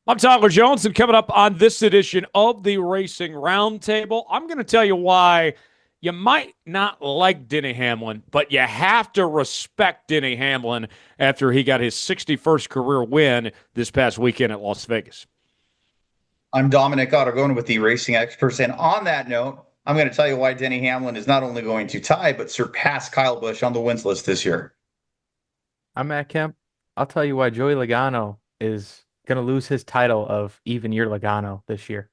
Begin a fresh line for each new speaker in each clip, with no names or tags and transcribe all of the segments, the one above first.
I'm Tyler Jones, and coming up on this edition of the Racing Roundtable, I'm going to tell you why you might not like Denny Hamlin, but you have to respect Denny Hamlin after he got his 61st career win this past weekend at Las Vegas.
I'm Dominic Aragon with the Racing Experts. And on that note, I'm going to tell you why Denny Hamlin is not only going to tie, but surpass Kyle Busch on the wins list this year.
I'm at Kemp. I'll tell you why Joey Logano is going to lose his title of even year Logano this year.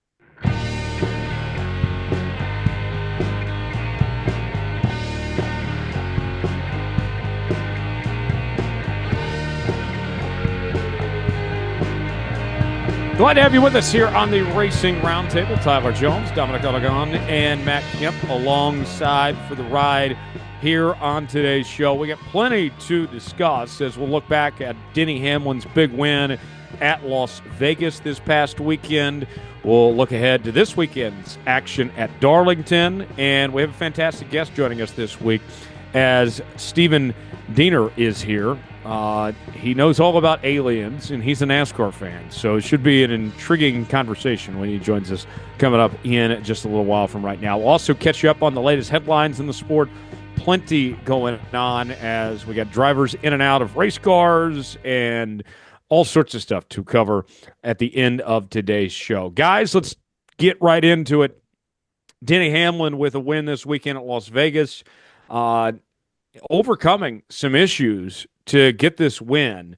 Glad to have you with us here on the Racing Roundtable. Tyler Jones, Dominic Aragon, and Matt Kemp alongside for the ride here on today's show. We got plenty to discuss as we'll look back at Denny Hamlin's big win at Las Vegas this past weekend. We'll look ahead to this weekend's action at Darlington, and we have a fantastic guest joining us this week as Stephen Diener is here. He knows all about aliens, and he's a NASCAR fan, so it should be an intriguing conversation when he joins us coming up in just a little while from right now. We'll also catch you up on the latest headlines in the sport. Plenty going on as we got drivers in and out of race cars and all sorts of stuff to cover at the end of today's show. Guys, let's get right into it. Denny Hamlin with a win this weekend at Las Vegas, overcoming some issues to get this win.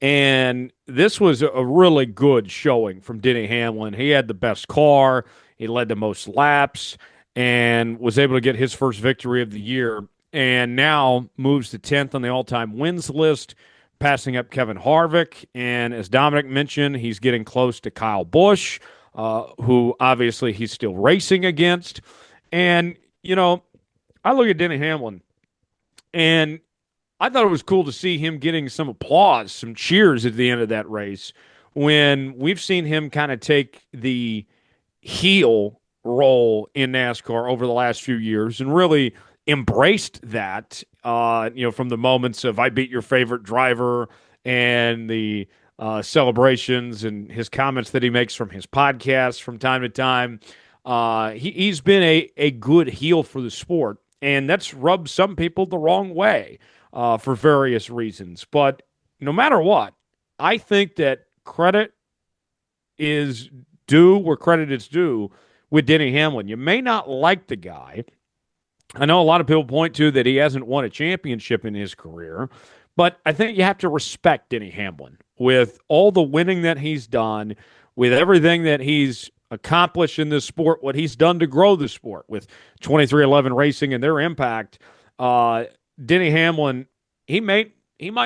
And this was a really good showing from Denny Hamlin. He had the best car. He led the most laps and was able to get his first victory of the year, and now moves to 10th on the all-time wins list, passing up Kevin Harvick. And as Dominic mentioned, he's getting close to Kyle Busch, who obviously he's still racing against. And, you know, I look at Denny Hamlin, and I thought it was cool to see him getting some applause, some cheers at the end of that race, when we've seen him kind of take the heel role in NASCAR over the last few years and really embraced that, from the moments of I beat your favorite driver and the celebrations and his comments that he makes from his podcast from time to time. He's been a good heel for the sport, and that's rubbed some people the wrong way for various reasons. But no matter what, I think that credit is due where credit is due with Denny Hamlin. You may not like the guy. I know a lot of people point to that he hasn't won a championship in his career, but I think you have to respect Denny Hamlin with all the winning that he's done, with everything that he's accomplished in this sport, what he's done to grow the sport with 23XI Racing and their impact. Denny Hamlin, he might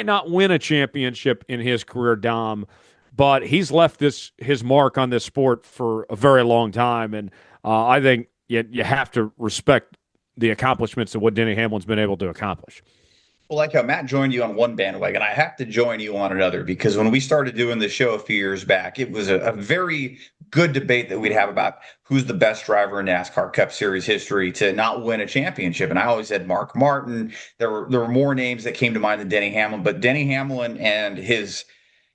not win a championship in his career, Dom, but he's left his mark on this sport for a very long time, and I think you have to respect the accomplishments of what Denny Hamlin's been able to accomplish.
Well, like how Matt joined you on one bandwagon, I have to join you on another, because when we started doing the show a few years back, it was a very good debate that we'd have about who's the best driver in NASCAR Cup Series history to not win a championship. And I always said Mark Martin. There were more names that came to mind than Denny Hamlin, but Denny Hamlin and his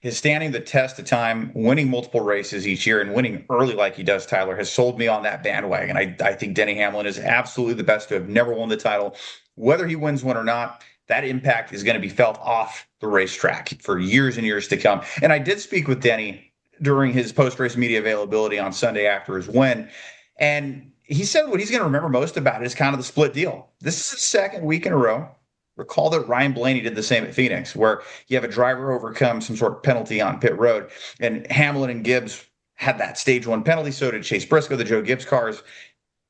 standing the test of time, winning multiple races each year and winning early like he does, Tyler, has sold me on that bandwagon. I think Denny Hamlin is absolutely the best to have never won the title. Whether he wins one or not, that impact is going to be felt off the racetrack for years and years to come. And I did speak with Denny during his post-race media availability on Sunday after his win, and he said what he's going to remember most about it is kind of the split deal. This is the second week in a row. Recall that Ryan Blaney did the same at Phoenix, where you have a driver overcome some sort of penalty on pit road, and Hamlin and Gibbs had that stage one penalty. So did Chase Briscoe. The Joe Gibbs cars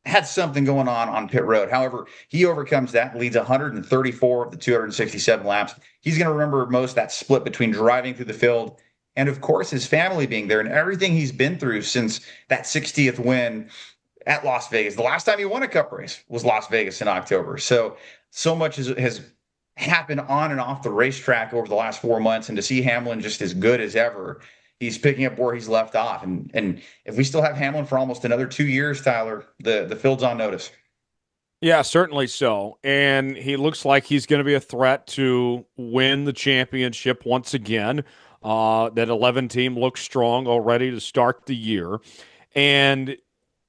had something going on pit road. However, he overcomes that, leads 134 of the 267 laps. He's going to remember most that split between driving through the field and, of course, his family being there and everything he's been through since that 60th win at Las Vegas. The last time he won a Cup race was Las Vegas in October. So much has happened on and off the racetrack over the last 4 months, and to see Hamlin just as good as ever, he's picking up where he's left off. And if we still have Hamlin for almost another 2 years, Tyler, the field's on notice.
Yeah, certainly so. And he looks like he's going to be a threat to win the championship once again. That 11 team looks strong already to start the year. And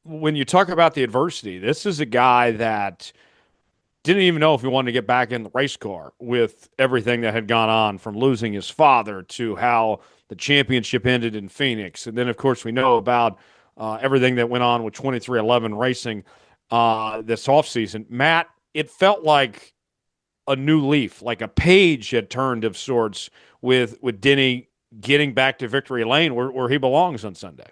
when you talk about the adversity, this is a guy that didn't even know if he wanted to get back in the race car with everything that had gone on, from losing his father to how the championship ended in Phoenix. And then, of course, we know about everything that went on with 2311 Racing this offseason. Matt, it felt like a new leaf, like a page had turned of sorts with Denny getting back to victory lane where he belongs on Sunday.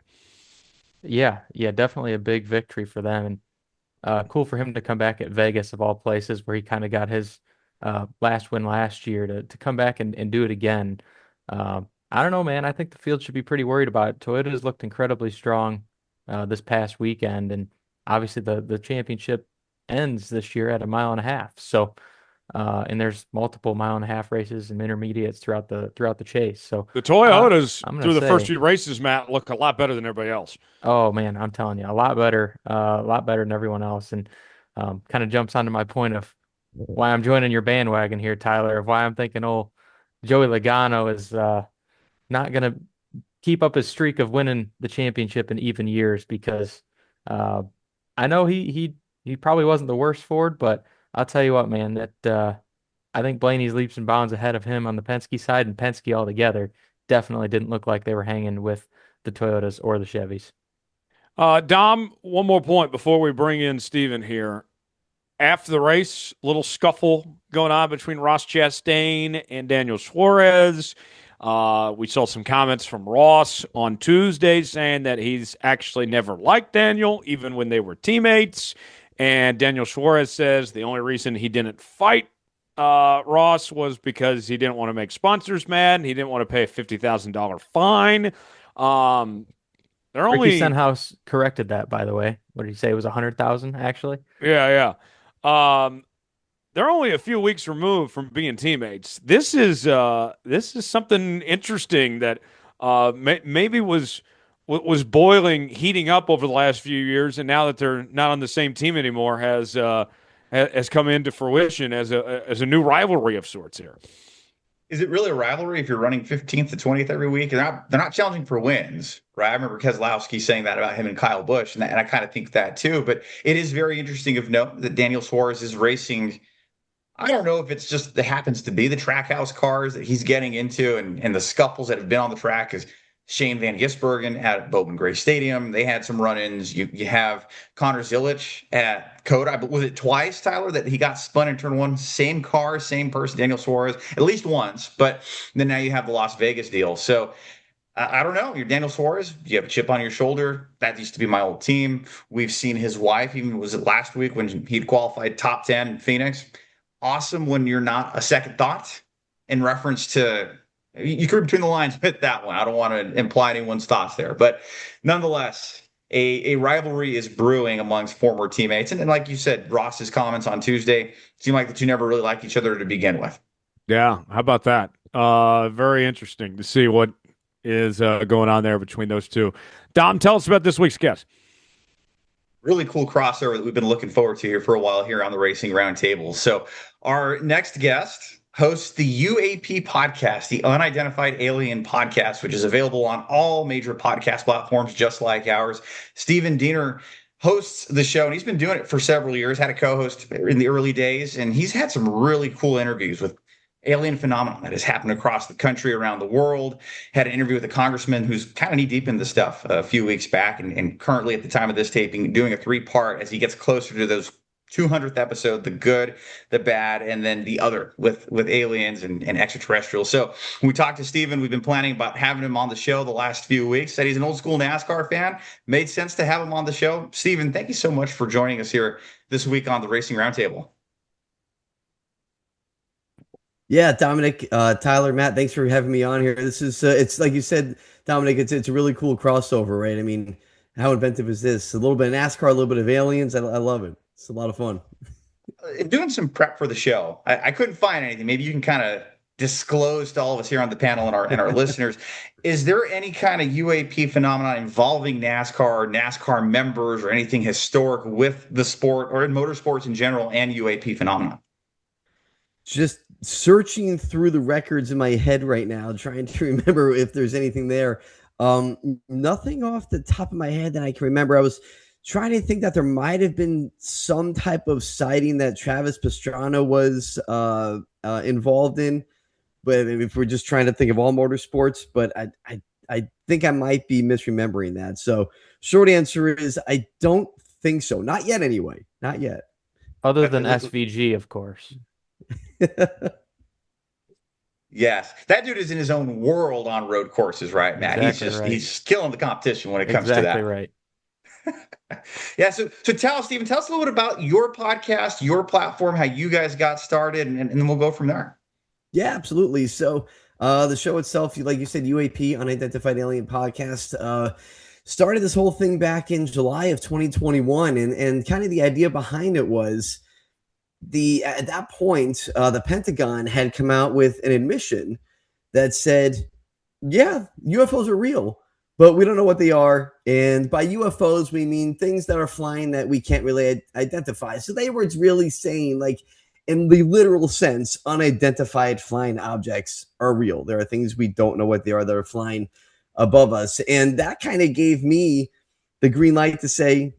Yeah, yeah, definitely a big victory for them. And cool for him to come back at Vegas of all places, where he kind of got his last win last year, to come back and do it again. I don't know, man. I think the field should be pretty worried about it. Toyota's looked incredibly strong this past weekend, and obviously the championship ends this year at a mile and a half. So, and there's multiple mile and a half races and intermediates throughout the chase. So,
The Toyotas
I'm gonna
through the first
say.
few races, Matt, look a lot better than everybody else.
Oh man, I'm telling you, a lot better than everyone else, and kind of jumps onto my point of why I'm joining your bandwagon here, Tyler. Of why I'm thinking, oh, Joey Logano is not gonna keep up his streak of winning the championship in even years, because uh, I know he probably wasn't the worst Ford, but I'll tell you what, man, that I think Blaney's leaps and bounds ahead of him on the Penske side, and Penske altogether definitely didn't look like they were hanging with the Toyotas or the Chevys.
Dom, one more point before we bring in Steven here. After the race, little scuffle going on between Ross Chastain and Daniel Suarez. We saw some comments from Ross on Tuesday saying that he's actually never liked Daniel, even when they were teammates. And Daniel Suarez says the only reason he didn't fight Ross was because he didn't want to make sponsors mad. And he didn't want to pay a $50,000 fine. Um, they're
Ricky
only
Stenhouse corrected that, by the way. What did he say? It was 100,000 actually.
Yeah, yeah. They're only a few weeks removed from being teammates. This is something interesting that maybe was boiling, heating up over the last few years, and now that they're not on the same team anymore, has come into fruition as a new rivalry of sorts here.
Is it really a rivalry if you're running 15th to 20th every week? They're not challenging for wins, right? I remember Keselowski saying that about him and Kyle Busch, and I kind of think that too. But it is very interesting of note that Daniel Suarez is racing. I don't know if it's just that happens to be the trackhouse cars that he's getting into, and the scuffles that have been on the track. Is Shane Van Gisbergen at Bowman Gray Stadium. They had some run-ins. You have Connor Zilic at Coda. Was it twice, Tyler, that he got spun in turn one? Same car, same person, Daniel Suarez, at least once. But then now you have the Las Vegas deal. So I don't know. You're Daniel Suarez. You have a chip on your shoulder. That used to be my old team. We've seen his wife, even was it last week when he'd qualified top 10 in Phoenix. Awesome when you're not a second thought in reference to, you could read between the lines with that one. I don't want to imply anyone's thoughts there, but nonetheless, a rivalry is brewing amongst former teammates. And like you said, Ross's comments on Tuesday seem like the two never really liked each other to begin with.
Yeah, how about that? Very interesting to see what is going on there between those two. Dom, tell us about this week's guest.
Really cool crossover that we've been looking forward to here for a while here on the Racing Roundtable. So our next guest hosts the UAP podcast, the Unidentified Alien podcast, which is available on all major podcast platforms, just like ours. Steven Diener hosts the show, and he's been doing it for several years, had a co-host in the early days, and he's had some really cool interviews with alien phenomenon that has happened across the country, around the world. Had an interview with a congressman who's kind of knee deep in this stuff a few weeks back, and currently at the time of this taping, doing a 3-part as he gets closer to those 200th episode, the good, the bad, and then the other with aliens and extraterrestrials. So when we talked to Steven, we've been planning about having him on the show the last few weeks. Said he's an old school NASCAR fan. Made sense to have him on the show. Steven, thank you so much for joining us here this week on the Racing Roundtable.
Yeah, Dominic, Tyler, Matt, thanks for having me on here. This is, it's like you said, Dominic, it's a really cool crossover, right? I mean, how inventive is this? A little bit of NASCAR, a little bit of aliens. I love it. It's a lot of fun.
Doing some prep for the show, I couldn't find anything. Maybe you can kind of disclose to all of us here on the panel and our listeners. Is there any kind of UAP phenomenon involving NASCAR, NASCAR members, or anything historic with the sport or in motorsports in general and UAP phenomenon?
just searching through the records in my head right now, trying to remember if there's anything there. Nothing off the top of my head that I can remember. I was trying to think that there might have been some type of sighting that Travis Pastrana was involved in, but if we're just trying to think of all motorsports, but I think I might be misremembering that. So short answer is I don't think so. Not yet anyway. Not yet.
Other than SVG, of course.
Yes, that dude is in his own world on road courses, right, Matt?
Exactly
He's killing the competition when it comes to
Exactly
that.
right.
Yeah. So Stephen, tell us a little bit about your podcast, your platform, how you guys got started, and then we'll go from there.
Yeah, absolutely. So the show itself, like you said, UAP, Unidentified Alien Podcast, started this whole thing back in July of 2021. And kind of the idea behind it was at that point, the Pentagon had come out with an admission that said, yeah, UFOs are real, but we don't know what they are. And by UFOs, we mean things that are flying that we can't really identify. So they were really saying, like, in the literal sense, unidentified flying objects are real. There are things we don't know what they are that are flying above us. And that kind of gave me the green light to say,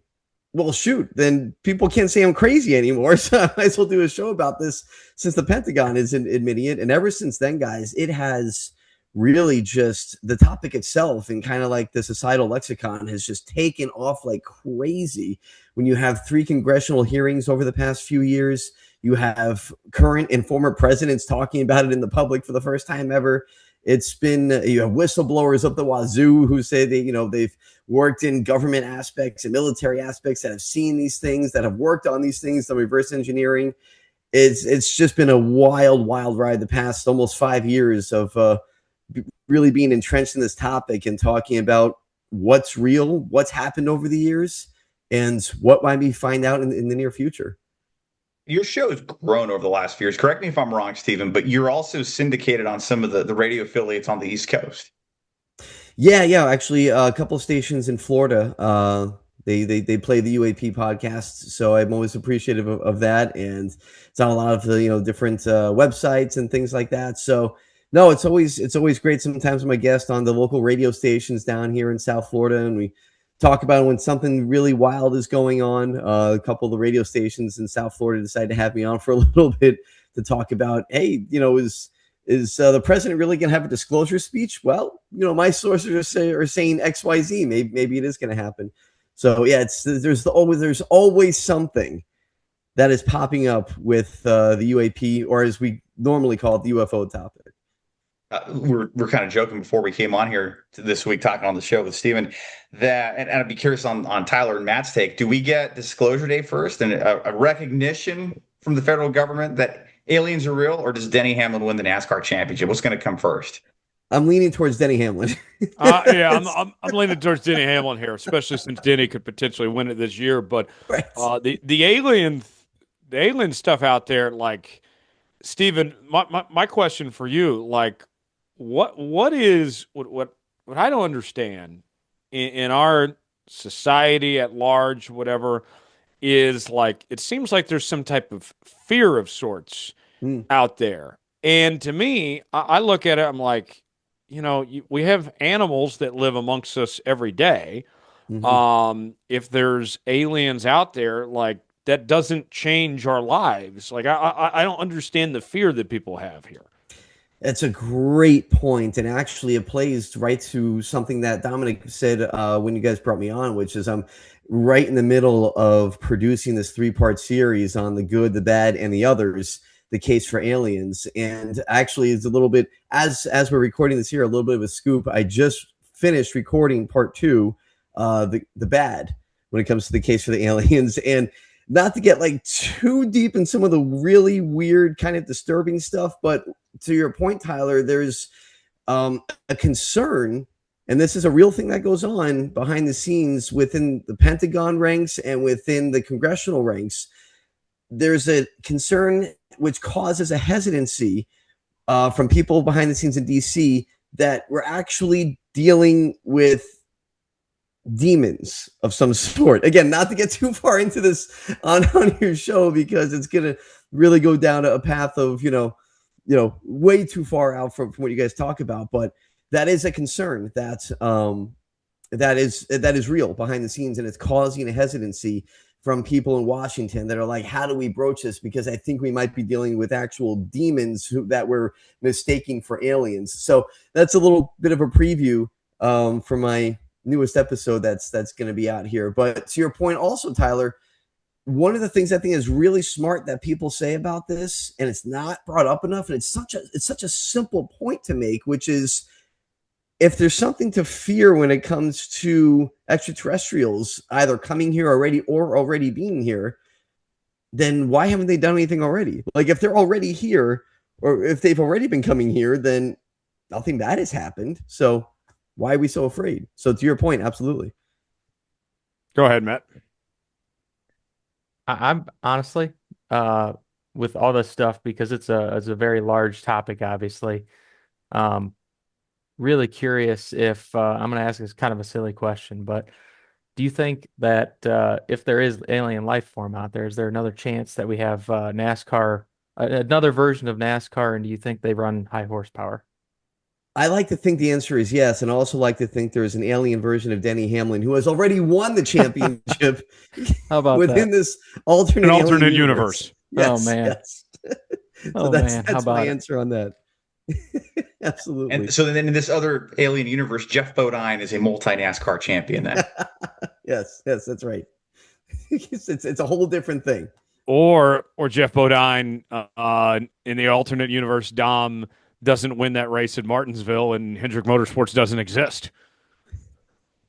well, shoot, then people can't say I'm crazy anymore. So I might as well do a show about this since the Pentagon isn't admitting it. And ever since then, guys, it has really just the topic itself and kind of like the societal lexicon has just taken off like crazy. When you have 3 congressional hearings over the past few years, you have current and former presidents talking about it in the public for the first time ever. It's been, you have whistleblowers up the wazoo who say they've worked in government aspects and military aspects that have seen these things, that have worked on these things, the reverse engineering. It's just been a wild ride the past almost 5 years of really being entrenched in this topic and talking about what's real, what's happened over the years, and what might we find out in the near future.
Your show has grown over the last few years. Correct me if I'm wrong, Stephen, but you're also syndicated on some of the radio affiliates on the East Coast.
Yeah. Actually, a couple of stations in Florida, they play the UAP podcast, so I'm always appreciative of that. And it's on a lot of the different websites and things like that. So no, it's always great. Sometimes I'm a guest on the local radio stations down here in South Florida, and we talk about when something really wild is going on. A couple of the radio stations in South Florida decided to have me on for a little bit to talk about, hey, is the president really going to have a disclosure speech? Well, my sources are saying XYZ. Maybe it is going to happen. So yeah, there's always something that is popping up with the UAP, or as we normally call it, the UFO topic.
We're kind of joking before we came on here this week talking on the show with Stephen that, and I'd be curious on Tyler and Matt's take. Do we get disclosure day first and a recognition from the federal government that aliens are real, or does Denny Hamlin win the NASCAR championship? What's going to come first?
I'm leaning towards Denny Hamlin.
Yeah, I'm leaning towards Denny Hamlin here, especially since Denny could potentially win it this year. But
right.
The alien stuff out there, like Stephen, my question for you, like, what I don't understand in our society at large, whatever, is like it seems like there's some type of fear of sorts out there. And to me, I look at it, I'm like, we have animals that live amongst us every day. Mm-hmm. If there's aliens out there, like that doesn't change our lives. Like I don't understand the fear that people have here.
That's a great point, and actually it plays right to something that Dominic said when you guys brought me on, which is I'm right in the middle of producing this 3-part series on the good, the bad, and the others, the case for aliens. And actually it's a little bit, as we're recording this here, a little bit of a scoop. I just finished recording part 2, the bad, when it comes to the case for the aliens. And not to get like too deep in some of the really weird kind of disturbing stuff, but to your point, Tyler, there's a concern, and this is a real thing that goes on behind the scenes within the Pentagon ranks and within the congressional ranks. There's a concern which causes a hesitancy from people behind the scenes in DC that we're actually dealing with demons of some sort. Again, not to get too far into this on your show, because it's going to really go down a path of, way too far out from what you guys talk about. But that is a concern that is real behind the scenes, and it's causing a hesitancy from people in Washington that are like, how do we broach this? Because I think we might be dealing with actual demons that we're mistaking for aliens. So that's a little bit of a preview for my newest episode that's going to be out here. But to your point also, Tyler, one of the things I think is really smart that people say about this, and it's not brought up enough, and it's such a simple point to make, which is, if there's something to fear when it comes to extraterrestrials either coming here already or already being here, then why haven't they done anything already? Like, if they're already here, or if they've already been coming here, then nothing bad has happened. So why are we so afraid? So to your point, absolutely.
Go ahead, Matt.
I'm honestly, with all this stuff, because it's a very large topic, obviously. Really curious if I'm going to ask this kind of a silly question, but do you think that if there is alien life form out there, is there another chance that we have NASCAR, another version of NASCAR, and do you think they run high horsepower?
I like to think the answer is yes, and I also like to think there is an alien version of Denny Hamlin who has already won the championship
How about
within
that?
this alternate
universe.
Yes,
Oh man.
Yes.
Oh
that's
man, how
my
about it?
answer on that. Absolutely.
And so then in this other alien universe, Jeff Bodine is a multi NASCAR champion then.
Yes, that's right. It's a whole different thing.
Or Jeff Bodine in the alternate universe, Dom doesn't win that race in Martinsville and Hendrick Motorsports doesn't exist.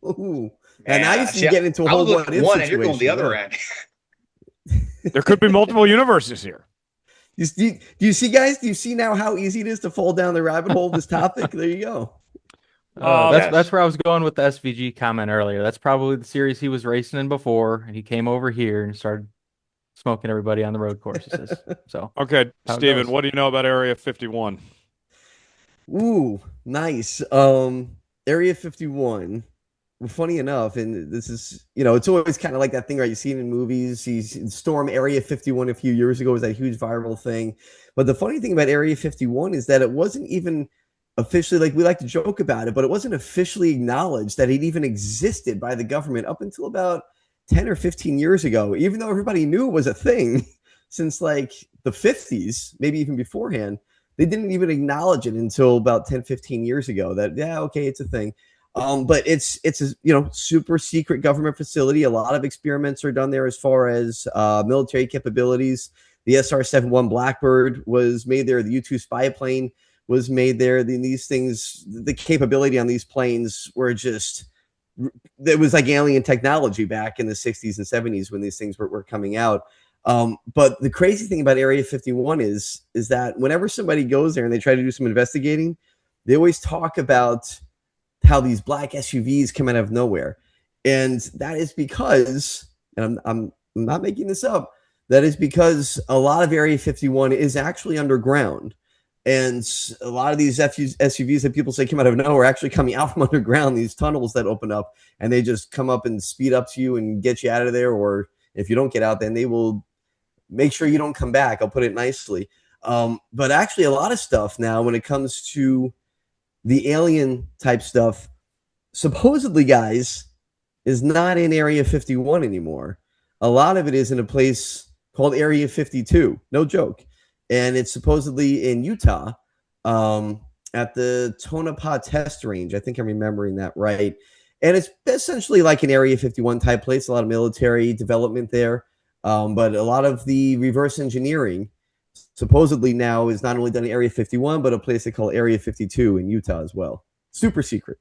Ooh. And now you get into a whole
what if
one
and you're going the other end.
There could be multiple universes here.
Do you see, guys? Do you see now how easy it is to fall down the rabbit hole of this topic? There you go.
That's where I was going with the SVG comment earlier. That's probably the series he was racing in before, and he came over here and started smoking everybody on the road courses. So
okay, Steven, what do you know about Area 51?
Ooh, nice. Area 51. Well, funny enough, and this is, it's always kind of like that thing, right? You see it in movies. He's Storm Area 51 a few years ago was that huge viral thing. But the funny thing about Area 51 is that it wasn't even officially, like we like to joke about it, but it wasn't officially acknowledged that it even existed by the government up until about 10 or 15 years ago, even though everybody knew it was a thing since like the 50s, maybe even beforehand. They didn't even acknowledge it until about 10, 15 years ago that, yeah, okay, it's a thing. But it's a super secret government facility. A lot of experiments are done there as far as military capabilities. The SR-71 Blackbird was made there. The U-2 spy plane was made there. These things, the capability on these planes were just, it was like alien technology back in the 60s and 70s when these things were coming out. But the crazy thing about Area 51 is that whenever somebody goes there and they try to do some investigating, they always talk about how these black SUVs come out of nowhere. And that is because, and I'm not making this up, that is because a lot of Area 51 is actually underground. And a lot of these SUVs that people say come out of nowhere are actually coming out from underground, these tunnels that open up, and they just come up and speed up to you and get you out of there. Or if you don't get out, then they will make sure you don't come back. I'll put it nicely. But actually a lot of stuff now when it comes to the alien type stuff, supposedly, guys, is not in Area 51 anymore. A lot of it is in a place called Area 52. No joke. And it's supposedly in Utah at the Tonopah test range. I think I'm remembering that right. And it's essentially like an Area 51 type place, a lot of military development there. But a lot of the reverse engineering supposedly now is not only done in Area 51, but a place they call Area 52 in Utah as well. Super secret.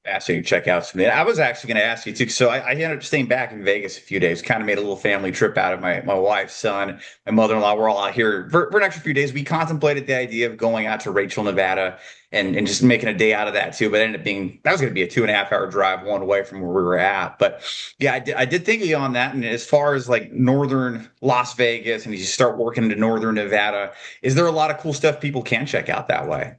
Fascinating to check out. I was actually going to ask you too. So I ended up staying back in Vegas a few days, kind of made a little family trip out of my wife's son, my mother-in-law. We're all out here for an extra few days. We contemplated the idea of going out to Rachel, Nevada and just making a day out of that too. But it ended up being, that was going to be a 2.5 hour drive one way from where we were at. But yeah, I did think of you on that. And as far as like northern Las Vegas and you start working into northern Nevada, is there a lot of cool stuff people can check out that way?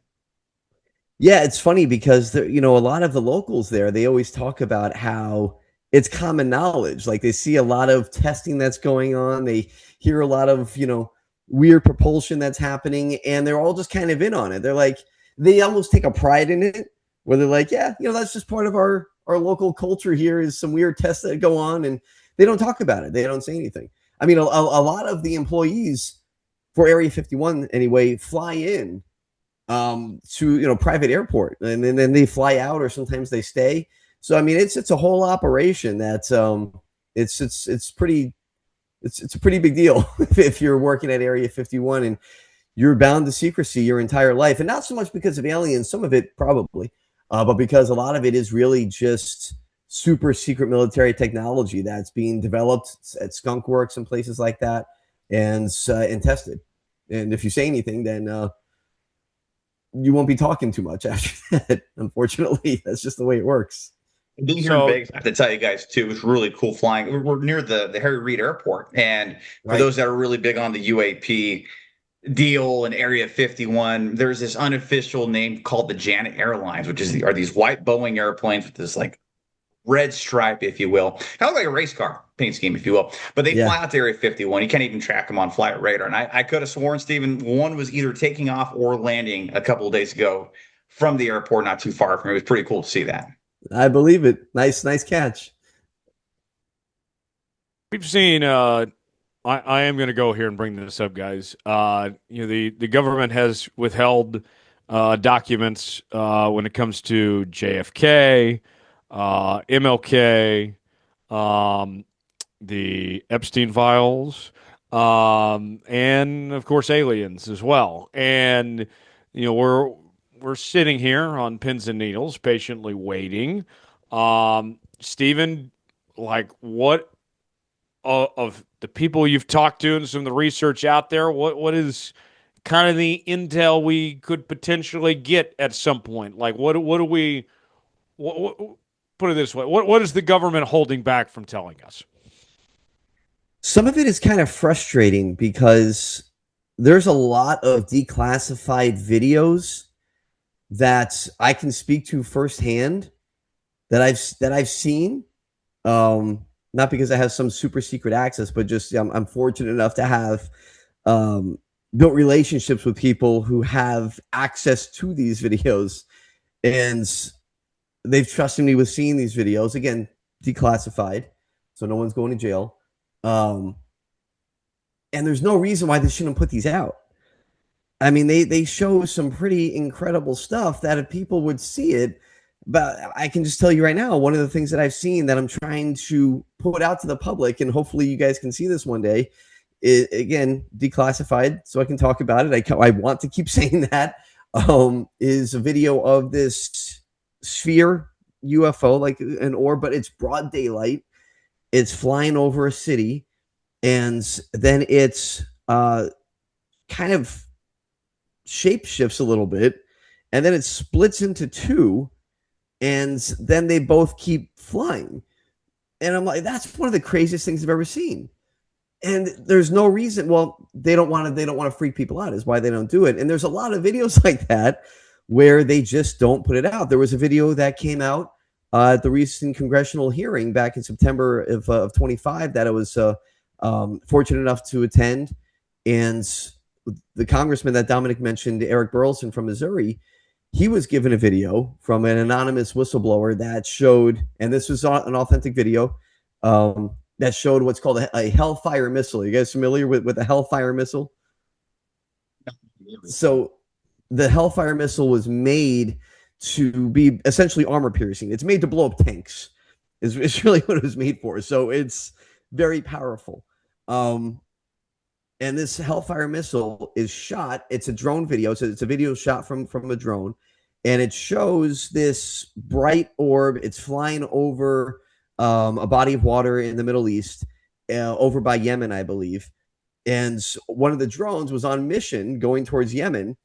Yeah, it's funny because a lot of the locals there, they always talk about how it's common knowledge. Like they see a lot of testing that's going on. They hear a lot of, weird propulsion that's happening, and they're all just kind of in on it. They're like, they almost take a pride in it, where they're like, yeah, that's just part of our local culture here, is some weird tests that go on, and they don't talk about it. They don't say anything. I mean, a lot of the employees for Area 51 anyway fly in to private airport, and then they fly out, or sometimes they stay. So I mean, it's a whole operation that it's a pretty big deal if you're working at Area 51 and you're bound to secrecy your entire life, and not so much because of aliens, some of it probably, but because a lot of it is really just super secret military technology that's being developed at Skunk Works and places like that, and tested. And if you say anything, then you won't be talking too much after that. Unfortunately, that's just the way it works.
Being here in Vegas, I have to tell you guys too, it was really cool flying. We're near the Harry Reid Airport, and for those that are really big on the UAP deal in Area 51, there's this unofficial name called the Janet Airlines, which are these white Boeing airplanes with this like red stripe, if you will, kind of like a race car paint scheme, if you will. But they fly out to Area 51. You can't even track them on flight radar. And I could have sworn, Stephen, one was either taking off or landing a couple of days ago from the airport, not too far from me. It was pretty cool to see that.
I believe it. Nice catch.
We've seen. I am going to go here and bring this up, guys. The government has withheld documents when it comes to JFK, MLK, the Epstein files, and of course aliens as well. And we're sitting here on pins and needles, patiently waiting. Stephen, like, what of the people you've talked to and some of the research out there, what is kind of the intel we could potentially get at some point? Like, what do we put it this way? What is the government holding back from telling us?
Some of it is kind of frustrating because there's a lot of declassified videos that I can speak to firsthand that I've seen. Not because I have some super secret access, but just I'm fortunate enough to have built relationships with people who have access to these videos, and they've trusted me with seeing these videos, again, declassified, so no one's going to jail. And there's no reason why they shouldn't put these out. I mean, they show some pretty incredible stuff that if people would see it, but I can just tell you right now, one of the things that I've seen that I'm trying to put out to the public, and hopefully you guys can see this one day, is, again, declassified, so I can talk about it. I want to keep saying that, is a video of this sphere UFO, like an orb, but it's broad daylight. It's flying over a city, and then it's kind of shape shifts a little bit, and then it splits into two, and then they both keep flying. And I'm like, that's one of the craziest things I've ever seen. And there's no reason. Well, they don't want to freak people out, is why they don't do it. And there's a lot of videos like that where they just don't put it out. There was a video that came out at the recent congressional hearing back in September of 25 that I was fortunate enough to attend. And the congressman that Dominic mentioned, Eric Burleson from Missouri, he was given a video from an anonymous whistleblower that showed, and this was an authentic video, that showed what's called a Hellfire missile. Are you guys familiar with a Hellfire missile? So the Hellfire missile was made to be essentially armor piercing. It's made to blow up tanks. It's really what it was made for. So it's very powerful. And this Hellfire missile is shot. It's a drone video. So it's a video shot from a drone. And it shows this bright orb. It's flying over a body of water in the Middle East, over by Yemen, I believe. And one of the drones was on mission going towards Yemen.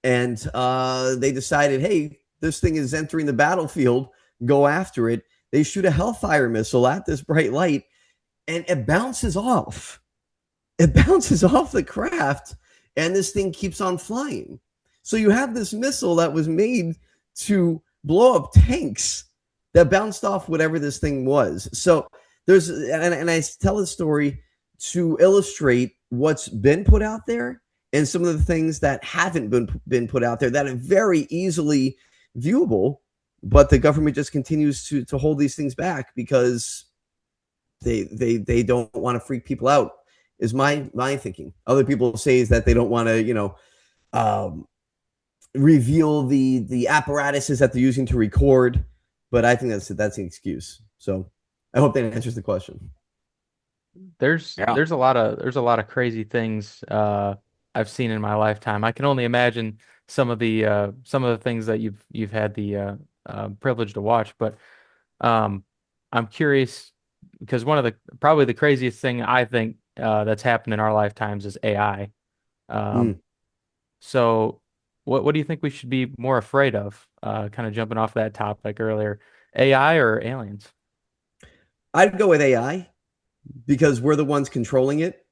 And they decided, hey, this thing is entering the battlefield. Go after it. They shoot a Hellfire missile at this bright light, and it bounces off. It bounces off the craft, and this thing keeps on flying. So you have this missile that was made to blow up tanks that bounced off whatever this thing was. So there's, and I tell this story to illustrate what's been put out there and some of the things that haven't been put out there that are very easily viewable, but the government just continues to hold these things back because they don't want to freak people out, is my thinking. Other people say is that they don't want to, reveal the apparatuses that they're using to record, but I think that's an excuse. So I hope that answers the question.
There's a lot of crazy things I've seen in my lifetime. I can only imagine some of the things that you've had the privilege to watch. But I'm curious because one of probably the craziest thing I think that's happened in our lifetimes is AI. So what do you think we should be more afraid of? Kind of jumping off that topic earlier, AI or aliens?
I'd go with AI because we're the ones controlling it.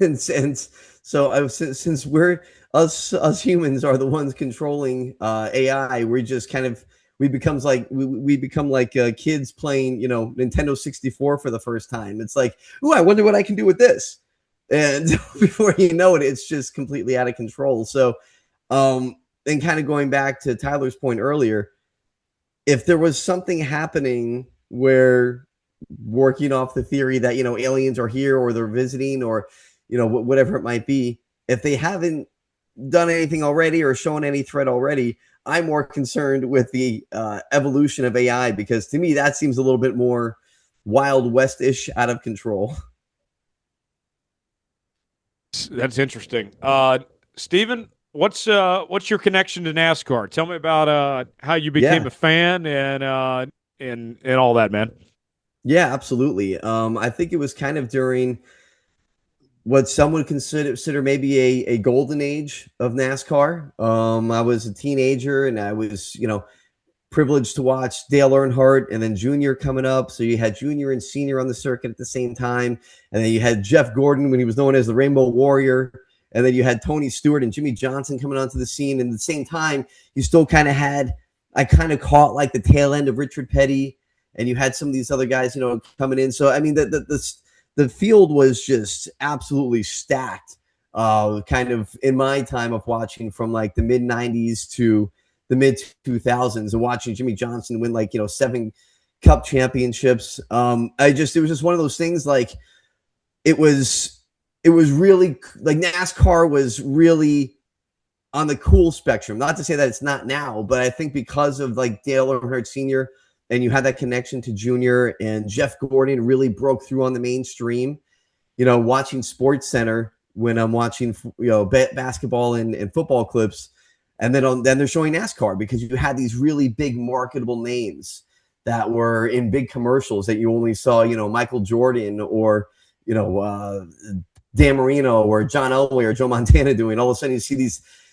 and so since we're us humans are the ones controlling AI, we're just kind of we become like kids playing Nintendo 64 for the first time. It's like, oh, I wonder what I can do with this, and before you know it, it's just completely out of control. So and kind of going back to Tyler's point earlier, if there was something happening where working off the theory that aliens are here or they're visiting or whatever it might be, if they haven't done anything already or shown any threat already, I'm more concerned with the evolution of AI, because to me that seems a little bit more Wild West-ish, out of control.
That's interesting. Steven, what's your connection to NASCAR? Tell me about how you became a fan and all that, man.
Yeah, absolutely. I think it was kind of during what some would consider maybe a golden age of NASCAR. I was a teenager and I was, privileged to watch Dale Earnhardt and then Junior coming up. So you had Junior and Senior on the circuit at the same time. And then you had Jeff Gordon when he was known as the Rainbow Warrior. And then you had Tony Stewart and Jimmy Johnson coming onto the scene. And at the same time, you still kind of I kind of caught like the tail end of Richard Petty. And you had some of these other guys, coming in. So, I mean, the field was just absolutely stacked, kind of in my time of watching from like the mid 90s to the mid 2000s and watching Jimmy Johnson win 7 cup championships. It was just one of those things. Like it was really like NASCAR was really on the cool spectrum. Not to say that it's not now, but I think because of like Dale Earnhardt Sr. and you had that connection to Junior, and Jeff Gordon really broke through on the mainstream. Watching Sports Center when I'm watching basketball and football clips. And then they're showing NASCAR because you had these really big marketable names that were in big commercials that you only saw, Michael Jordan or, Dan Marino or John Elway or Joe Montana doing. All of a sudden you see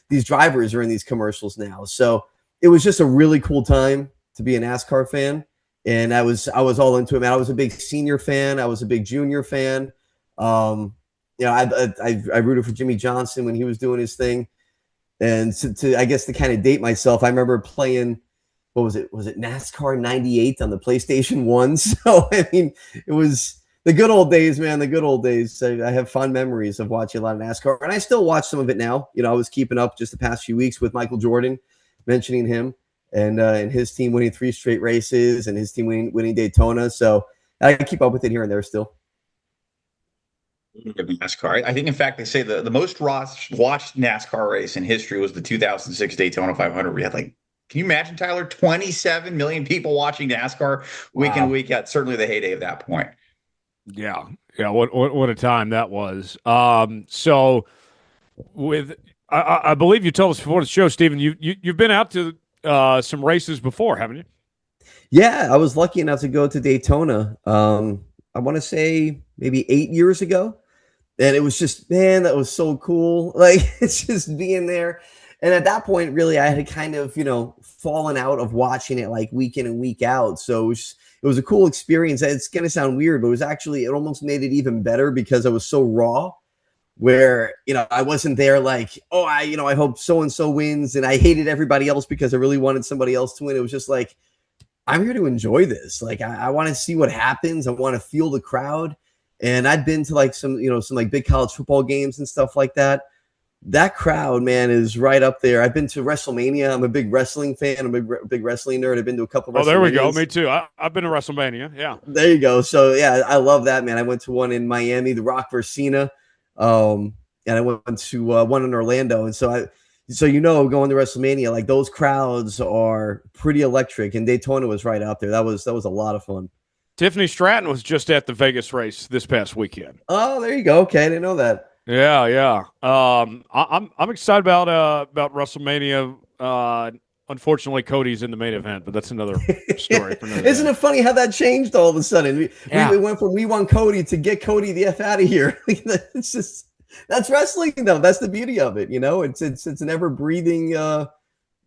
these drivers are in these commercials now. So it was just a really cool time to be a NASCAR fan. And I was all into it, man. I was a big Senior fan. I was a big Junior fan. I rooted for Jimmy Johnson when he was doing his thing. And I guess to kind of date myself, I remember playing, what was it? Was it NASCAR 98 on the PlayStation 1? So, I mean, it was the good old days, man, the good old days. I have fond memories of watching a lot of NASCAR. And I still watch some of it now. I was keeping up just the past few weeks with Michael Jordan, mentioning him and his team winning 3 straight races and his team winning Daytona. So I keep up with it here and there still.
NASCAR. I think, in fact, they say the most watched NASCAR race in history was the 2006 Daytona 500. We had can you imagine, Tyler, 27 million people watching NASCAR week in, week out? Certainly the heyday of that point.
Yeah. What a time that was. So with I believe you told us before the show, Steven, you've been out to some races before, haven't you?
Yeah, I was lucky enough to go to Daytona. I want to say maybe 8 years ago. And it was just, man, that was so cool. Like, it's just being there. And at that point, really, I had kind of, fallen out of watching it like week in and week out. So it was a cool experience. It's going to sound weird, but it almost made it even better because I was so raw, where, I wasn't there like, oh, I hope so-and-so wins. And I hated everybody else because I really wanted somebody else to win. It was just like, I'm here to enjoy this. Like, I want to see what happens. I want to feel the crowd. And I'd been to like some like big college football games and stuff like that. That crowd, man, is right up there. I've been to WrestleMania. I'm a big wrestling fan. I'm a big wrestling nerd. I've been to a couple of
Oh, there we go.
WrestleManias.
Me too. I've been to WrestleMania. Yeah.
There you go. So yeah, I love that, man. I went to one in Miami, The Rock versus Cena, and I went to one in Orlando. And so going to WrestleMania, like those crowds are pretty electric. And Daytona was right up there. That was a lot of fun.
Tiffany Stratton was just at the Vegas race this past weekend.
Oh, there you go. Okay, I didn't know that.
Yeah. I'm excited about WrestleMania. Unfortunately, Cody's in the main event, but that's another story. For another
Isn't
day.
it funny how that changed all of a sudden? We went from we want Cody to get Cody the F out of here. It's just that's wrestling, though. That's the beauty of it. It's an ever breathing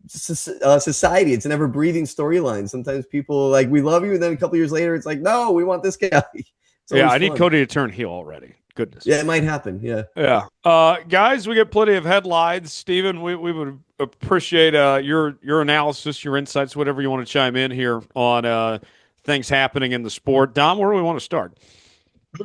society. It's an ever breathing storyline. Sometimes people like we love you, and then a couple years later, it's like no, we want this guy.
Yeah, I need Cody to turn heel already. Goodness.
Yeah, it might happen. Yeah.
Guys, we get plenty of headlines. Steven, we would appreciate your analysis, your insights, whatever you want to chime in here on things happening in the sport. Dom, where do we want to start?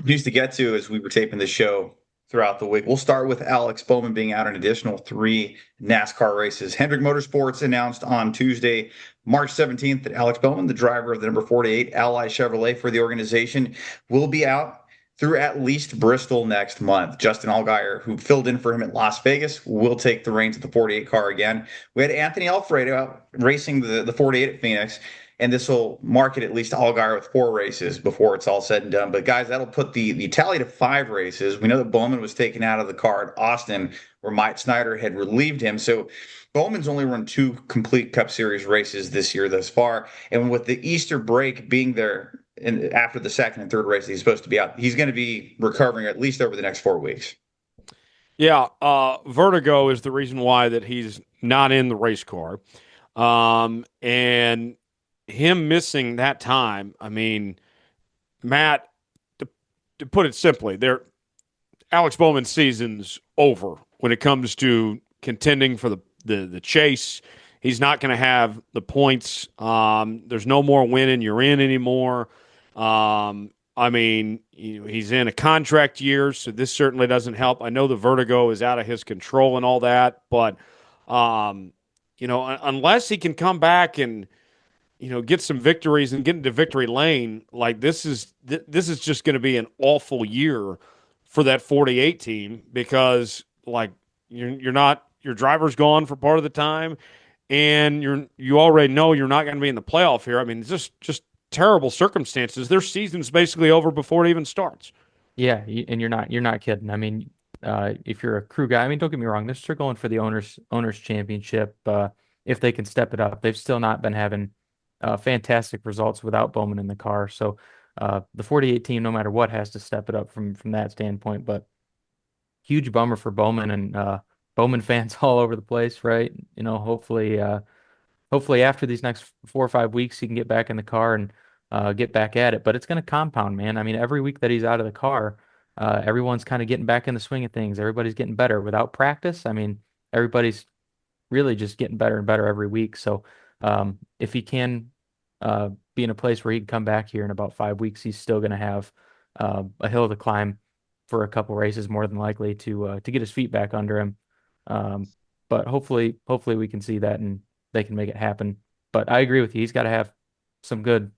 News to get to as we were taping the show throughout the week. We'll start with Alex Bowman being out an additional 3 NASCAR races. Hendrick Motorsports announced on Tuesday, March 17th, that Alex Bowman, the driver of the number 48 Ally Chevrolet for the organization, will be out through at least Bristol next month. Justin Allgaier, who filled in for him at Las Vegas, will take the reins of the 48 car again. We had Anthony Alfredo out racing the 48 at Phoenix, and this will mark it at least Allgaier with 4 races before it's all said and done. But guys, that'll put the tally to 5 races. We know that Bowman was taken out of the car at Austin, where Mike Snyder had relieved him. So Bowman's only run 2 complete Cup Series races this year thus far. And with the Easter break being there, and after the second and third race he's supposed to be out, he's going to be recovering at least over the next 4 weeks.
Yeah, vertigo is the reason why that he's not in the race car. And him missing that time, I mean, Matt, to put it simply, Alex Bowman's season's over when it comes to contending for the chase. He's not going to have the points. There's no more winning you're in anymore. I mean, he's in a contract year, so this certainly doesn't help. I know the vertigo is out of his control and all that, but unless he can come back and get some victories and get into victory lane, like this is just going to be an awful year for that 48 team because like you're not, your driver's gone for part of the time, and you already know you're not going to be in the playoff here. I mean, it's just terrible circumstances. Their season's basically over before it even starts.
Yeah, and you're not kidding. I mean, if you're a crew guy, I mean, don't get me wrong, they're still going for the owners championship. If they can step it up, they've still not been having fantastic results without Bowman in the car. So the 48 team, no matter what, has to step it up from that standpoint. But huge bummer for Bowman and Bowman fans all over the place, right? Hopefully after these next 4 or 5 weeks, he can get back in the car and get back at it. But it's going to compound, man. I mean, every week that he's out of the car, everyone's kind of getting back in the swing of things. Everybody's getting better without practice. I mean, everybody's really just getting better and better every week. So if he can be in a place where he can come back here in about 5 weeks, he's still going to have a hill to climb for a couple races, more than likely to get his feet back under him. But hopefully we can see that and they can make it happen. But I agree with you. He's got to have some good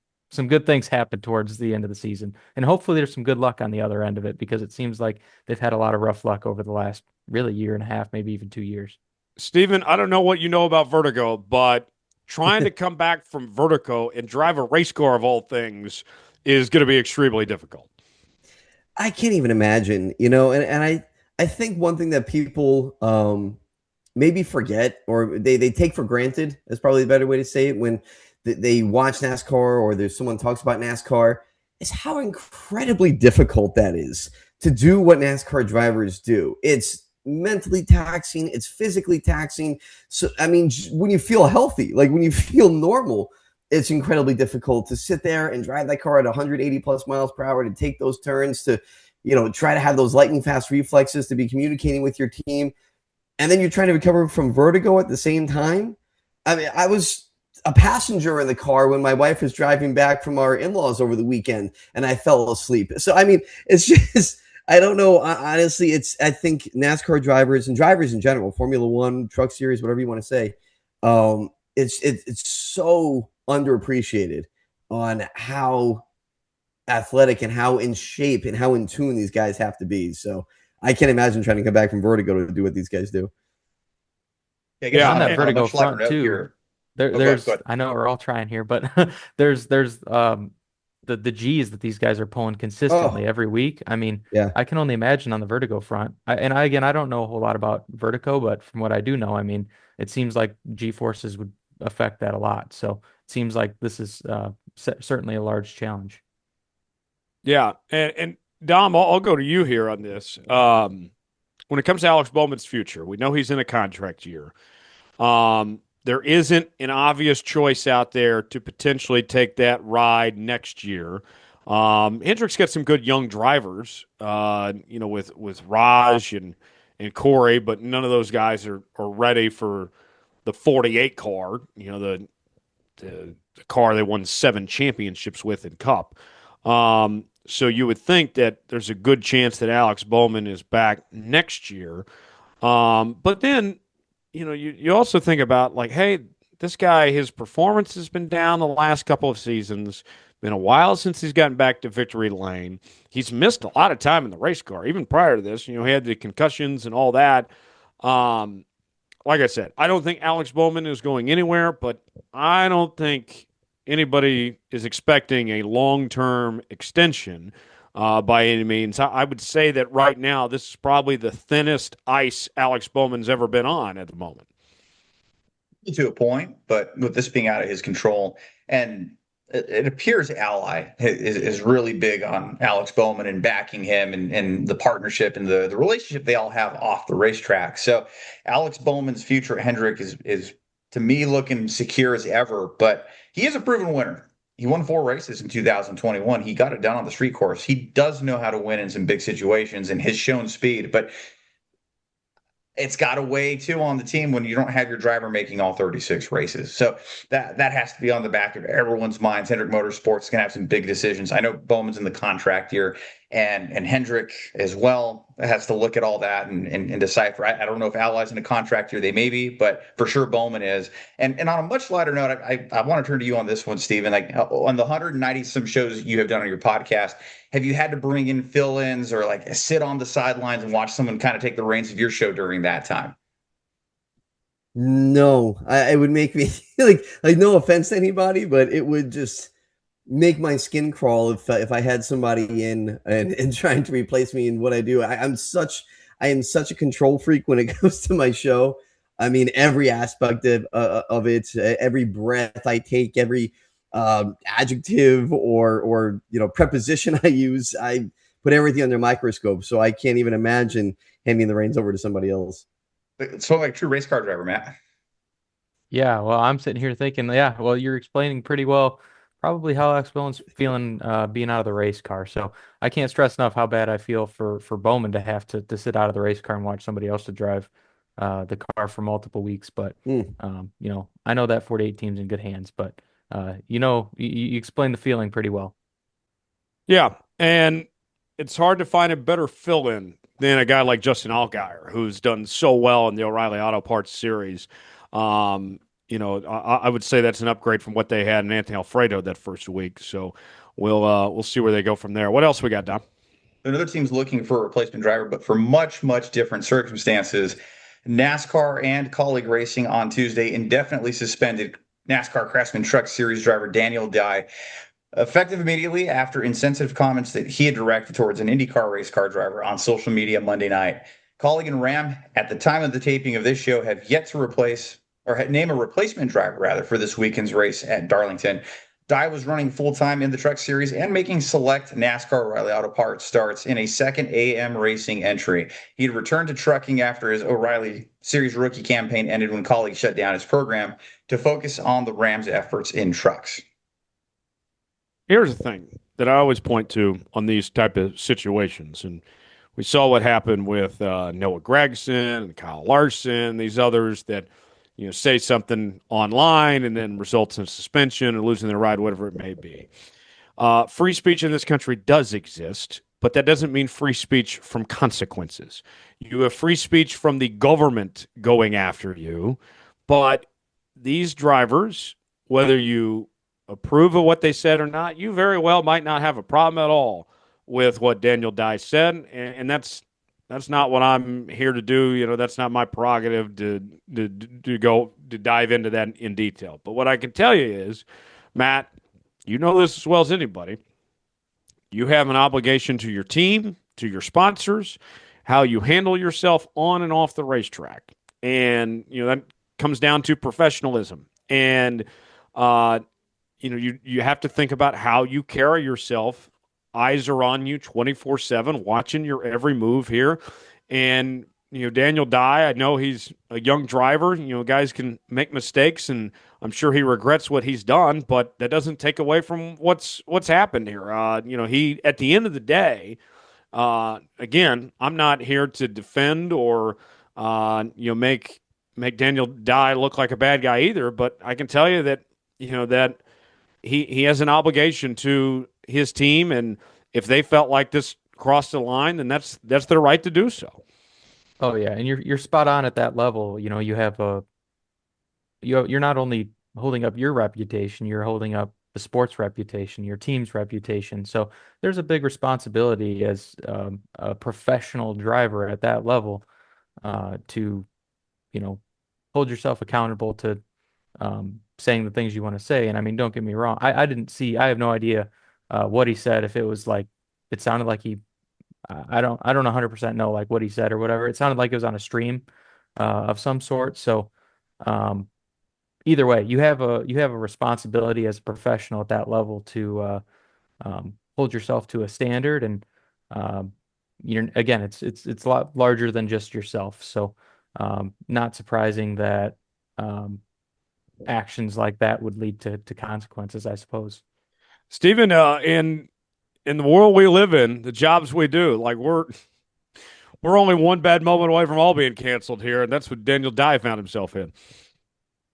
things happen towards the end of the season. And hopefully there's some good luck on the other end of it, because it seems like they've had a lot of rough luck over the last really year and a half, maybe even 2 years.
Steven, I don't know what you know about vertigo, but trying to come back from vertigo and drive a race car of all things is going to be extremely difficult.
I can't even imagine, and I think one thing that people maybe forget, or they take for granted, is probably a better way to say it, when they watch NASCAR or there's someone talks about NASCAR, is how incredibly difficult that is to do what NASCAR drivers do. It's mentally taxing, it's physically taxing. So, I mean, when you feel healthy, like when you feel normal, it's incredibly difficult to sit there and drive that car at 180 plus miles per hour, to take those turns, to, try to have those lightning fast reflexes, to be communicating with your team. And then you're trying to recover from vertigo at the same time. I mean, I was a passenger in the car when my wife was driving back from our in-laws over the weekend and I fell asleep. So I mean, it's just I don't know. Honestly, I think NASCAR drivers and drivers in general, Formula One, Truck Series, whatever you want to say, it's so underappreciated on how athletic and how in shape and how in tune these guys have to be. So I can't imagine trying to come back from Vertigo to do what these guys do.
I guess
On that
on a
Vertigo
much lighter
front
note
too.
here.
There's
Go ahead.
I know we're all trying here, but there's the G's that these guys are pulling consistently every week. I mean,
Yeah.
I can only imagine on the Vertigo front. Again, I don't know a whole lot about Vertigo, but from what I do know, I mean, it seems like G forces would affect that a lot. So it seems like this is certainly a large challenge.
Yeah, and Dom, I'll go to you here on this. When it comes to Alex Bowman's future, we know he's in a contract year. There isn't an obvious choice out there to potentially take that ride next year. Hendrick's got some good young drivers, with Raj and Corey, but none of those guys are ready for the 48 car, the car they won 7 championships with in Cup. So you would think that there's a good chance that Alex Bowman is back next year. But then, you also think about like, hey, this guy, his performance has been down the last couple of seasons. Been a while since he's gotten back to victory lane. He's missed a lot of time in the race car, even prior to this. He had the concussions and all that. Like I said, I don't think Alex Bowman is going anywhere, but I don't think anybody is expecting a long-term extension by any means. I would say that right now, this is probably the thinnest ice Alex Bowman's ever been on at the moment.
To a point, but with this being out of his control, and it appears Ally is really big on Alex Bowman and backing him and the partnership and the relationship they all have off the racetrack. So Alex Bowman's future at Hendrick is to me looking secure as ever, but he is a proven winner. He won 4 races in 2021. He got it done on the street course. He does know how to win in some big situations and has shown speed, but it's got to weigh too on the team when you don't have your driver making all 36 races. So that has to be on the back of everyone's minds. Hendrick Motorsports is going to have some big decisions. I know Bowman's in the contract year, and Hendrick as well has to look at all that and decipher. I don't know if Ally's in a contract year. They may be, but for sure Bowman is. And on a much lighter note, I want to turn to you on this one, Steven. Like on the 190 some shows you have done on your podcast, have you had to bring in fill-ins or like sit on the sidelines and watch someone kind of take the reins of your show during that time?
No, it would make me like no offense to anybody, but it would just make my skin crawl if I had somebody in and trying to replace me in what I do. I am such a control freak when it comes to my show. I mean, every aspect of it, every breath I take, every adjective or preposition I use, I put everything under a microscope. So I can't even imagine handing the reins over to somebody else.
It's sort of like a true race car driver, Matt.
Yeah, well, I'm sitting here thinking, yeah, well, you're explaining pretty well probably how Alex Bowman's feeling being out of the race car. So I can't stress enough how bad I feel for Bowman to have to sit out of the race car and watch somebody else to drive the car for multiple weeks. But I know that 48 team's in good hands, but you explained the feeling pretty well.
Yeah, and it's hard to find a better fill-in than a guy like Justin Allgaier, who's done so well in the O'Reilly Auto Parts series. I would say that's an upgrade from what they had in Anthony Alfredo that first week. So we'll see where they go from there. What else we got, Don?
Another team's looking for a replacement driver, but for much, much different circumstances. NASCAR and Colleague Racing on Tuesday indefinitely suspended NASCAR Craftsman Truck Series driver Daniel Dye, effective immediately after insensitive comments that he had directed towards an IndyCar race car driver on social media Monday night. Colleague and Ram, at the time of the taping of this show, have yet to name a replacement driver, rather, for this weekend's race at Darlington. Dye was running full-time in the Truck Series and making select NASCAR O'Reilly Auto Parts starts in a second AM racing entry. He'd returned to trucking after his O'Reilly Series rookie campaign ended when Colleague shut down his program to focus on the Rams' efforts in trucks.
Here's the thing that I always point to on these type of situations, and we saw what happened with Noah Gragson and Kyle Larson, these others that, say something online and then results in suspension or losing their ride, whatever it may be. Free speech in this country does exist, but that doesn't mean free speech from consequences. You have free speech from the government going after you, but these drivers, whether you approve of what they said or not, you very well might not have a problem at all with what Daniel Dye said, and that's not what I'm here to do. That's not my prerogative to go to dive into that in detail. But what I can tell you is, Matt, you know this as well as anybody. You have an obligation to your team, to your sponsors, how you handle yourself on and off the racetrack. And, that comes down to professionalism. And, you have to think about how you carry yourself. Eyes are on you 24/7, watching your every move here. And, Daniel Dye, I know he's a young driver. Guys can make mistakes, and I'm sure he regrets what he's done, but that doesn't take away from what's happened here. He, at the end of the day, again, I'm not here to defend or make Daniel Dye look like a bad guy either, but I can tell you that that he has an obligation to his team, and if they felt like this crossed the line, then that's their right to do so.
Oh yeah, and you're spot on at that level. You're not only holding up your reputation, you're holding up the sport's reputation, your team's reputation. So there's a big responsibility as a professional driver at that level to, hold yourself accountable to saying the things you want to say. And I mean, don't get me wrong. I have no idea what he said. If it was like, it sounded like I don't 100% know like what he said or whatever. It sounded like it was on a stream of some sort. So either way, you have a responsibility as a professional at that level to hold yourself to a standard. And again, it's a lot larger than just yourself. So not surprising that actions like that would lead to consequences, I suppose.
Stephen, in the world we live in, the jobs we do, like we're only one bad moment away from all being canceled here, and that's what Daniel Dye found himself in.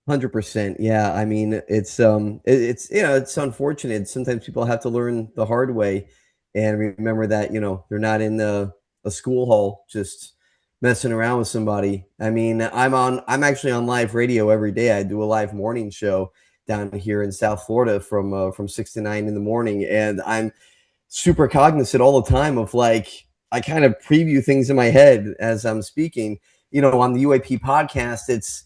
100%. Yeah. I mean, it's unfortunate. Sometimes people have to learn the hard way and remember that, they're not in a school hall just messing around with somebody. I mean, I'm actually on live radio every day. I do a live morning show down here in South Florida from 6 to 9 in the morning. And I'm super cognizant all the time of like, I kind of preview things in my head as I'm speaking. On the UAP podcast, it's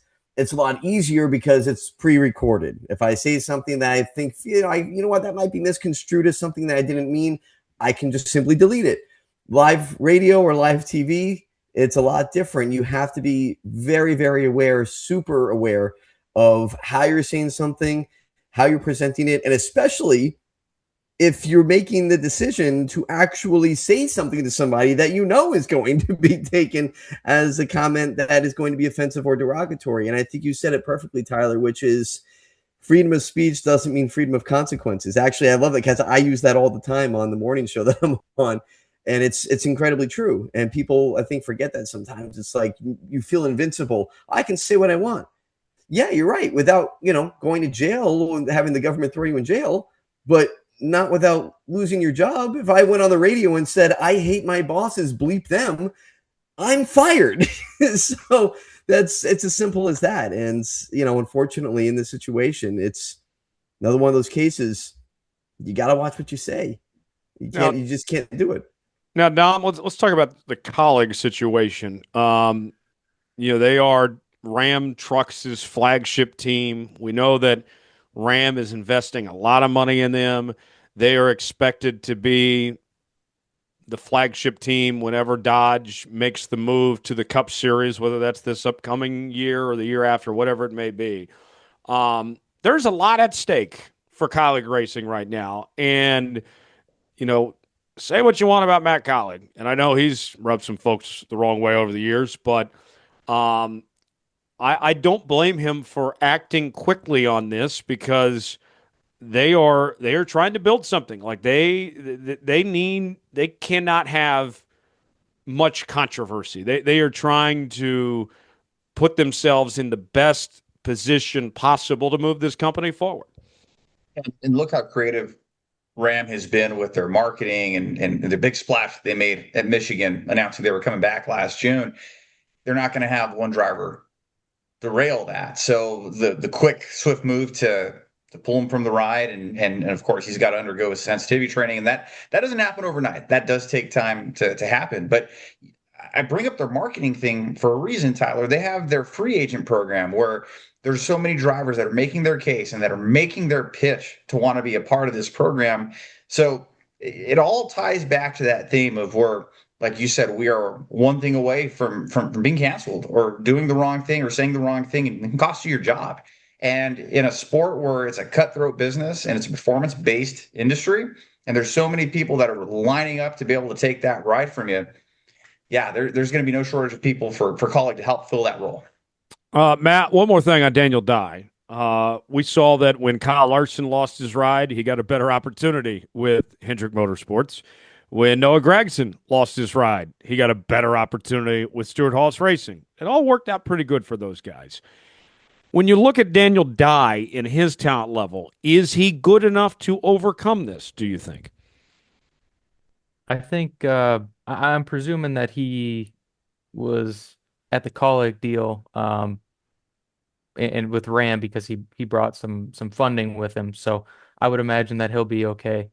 a lot easier because it's pre-recorded. If I say something that I think, that might be misconstrued as something that I didn't mean, I can just simply delete it. Live radio or live TV, it's a lot different. You have to be very, very aware, super aware of how you're saying something, how you're presenting it, and especially if you're making the decision to actually say something to somebody that is going to be taken as a comment that is going to be offensive or derogatory. And I think you said it perfectly, Tyler, which is freedom of speech doesn't mean freedom of consequences. Actually, I love it because I use that all the time on the morning show that I'm on. And it's incredibly true. And people, I think, forget that sometimes. It's like you feel invincible. I can say what I want. Yeah, you're right. Without, going to jail and having the government throw you in jail, but not without losing your job. If I went on the radio and said, I hate my bosses, bleep them, I'm fired. So it's as simple as that. And, unfortunately in this situation, it's another one of those cases. You got to watch what you say. You just can't do it.
Now, Dom, let's talk about the Colleague situation. They are Ram Trucks' flagship team. We know that Ram is investing a lot of money in them. They are expected to be the flagship team whenever Dodge makes the move to the Cup Series, whether that's this upcoming year or the year after, whatever it may be. There's a lot at stake for Colleague Racing right now. And, say what you want about Matt Colleague, and I know he's rubbed some folks the wrong way over the years, but I don't blame him for acting quickly on this because they are trying to build something. Like they cannot have much controversy. They are trying to put themselves in the best position possible to move this company forward.
And look how creative Ram has been with their marketing and the big splash they made at Michigan announcing they were coming back last June. They're not going to have one driver derail that. So the quick, swift move to pull him from the ride, and of course he's got to undergo his sensitivity training, and that doesn't happen overnight. That does take time to happen. But I bring up their marketing thing for a reason, Tyler. They have their free agent program where there's so many drivers that are making their case and that are making their pitch to want to be a part of this program. So it all ties back to that theme of where, like you said, we are one thing away from being canceled or doing the wrong thing or saying the wrong thing, and it can cost you your job. And in a sport where it's a cutthroat business and it's a performance-based industry, and there's so many people that are lining up to be able to take that ride from you, yeah, there's going to be no shortage of people for Kaulig to help fill that role.
Matt, one more thing on Daniel Dye. We saw that when Kyle Larson lost his ride, he got a better opportunity with Hendrick Motorsports. When Noah Gragson lost his ride, he got a better opportunity with Stewart-Haas Racing. It all worked out pretty good for those guys. When you look at Daniel Dye in his talent level, is he good enough to overcome this, do you think?
I think I'm presuming that he was at the Kaulig deal and with Ram because he brought some funding with him. So I would imagine that he'll be okay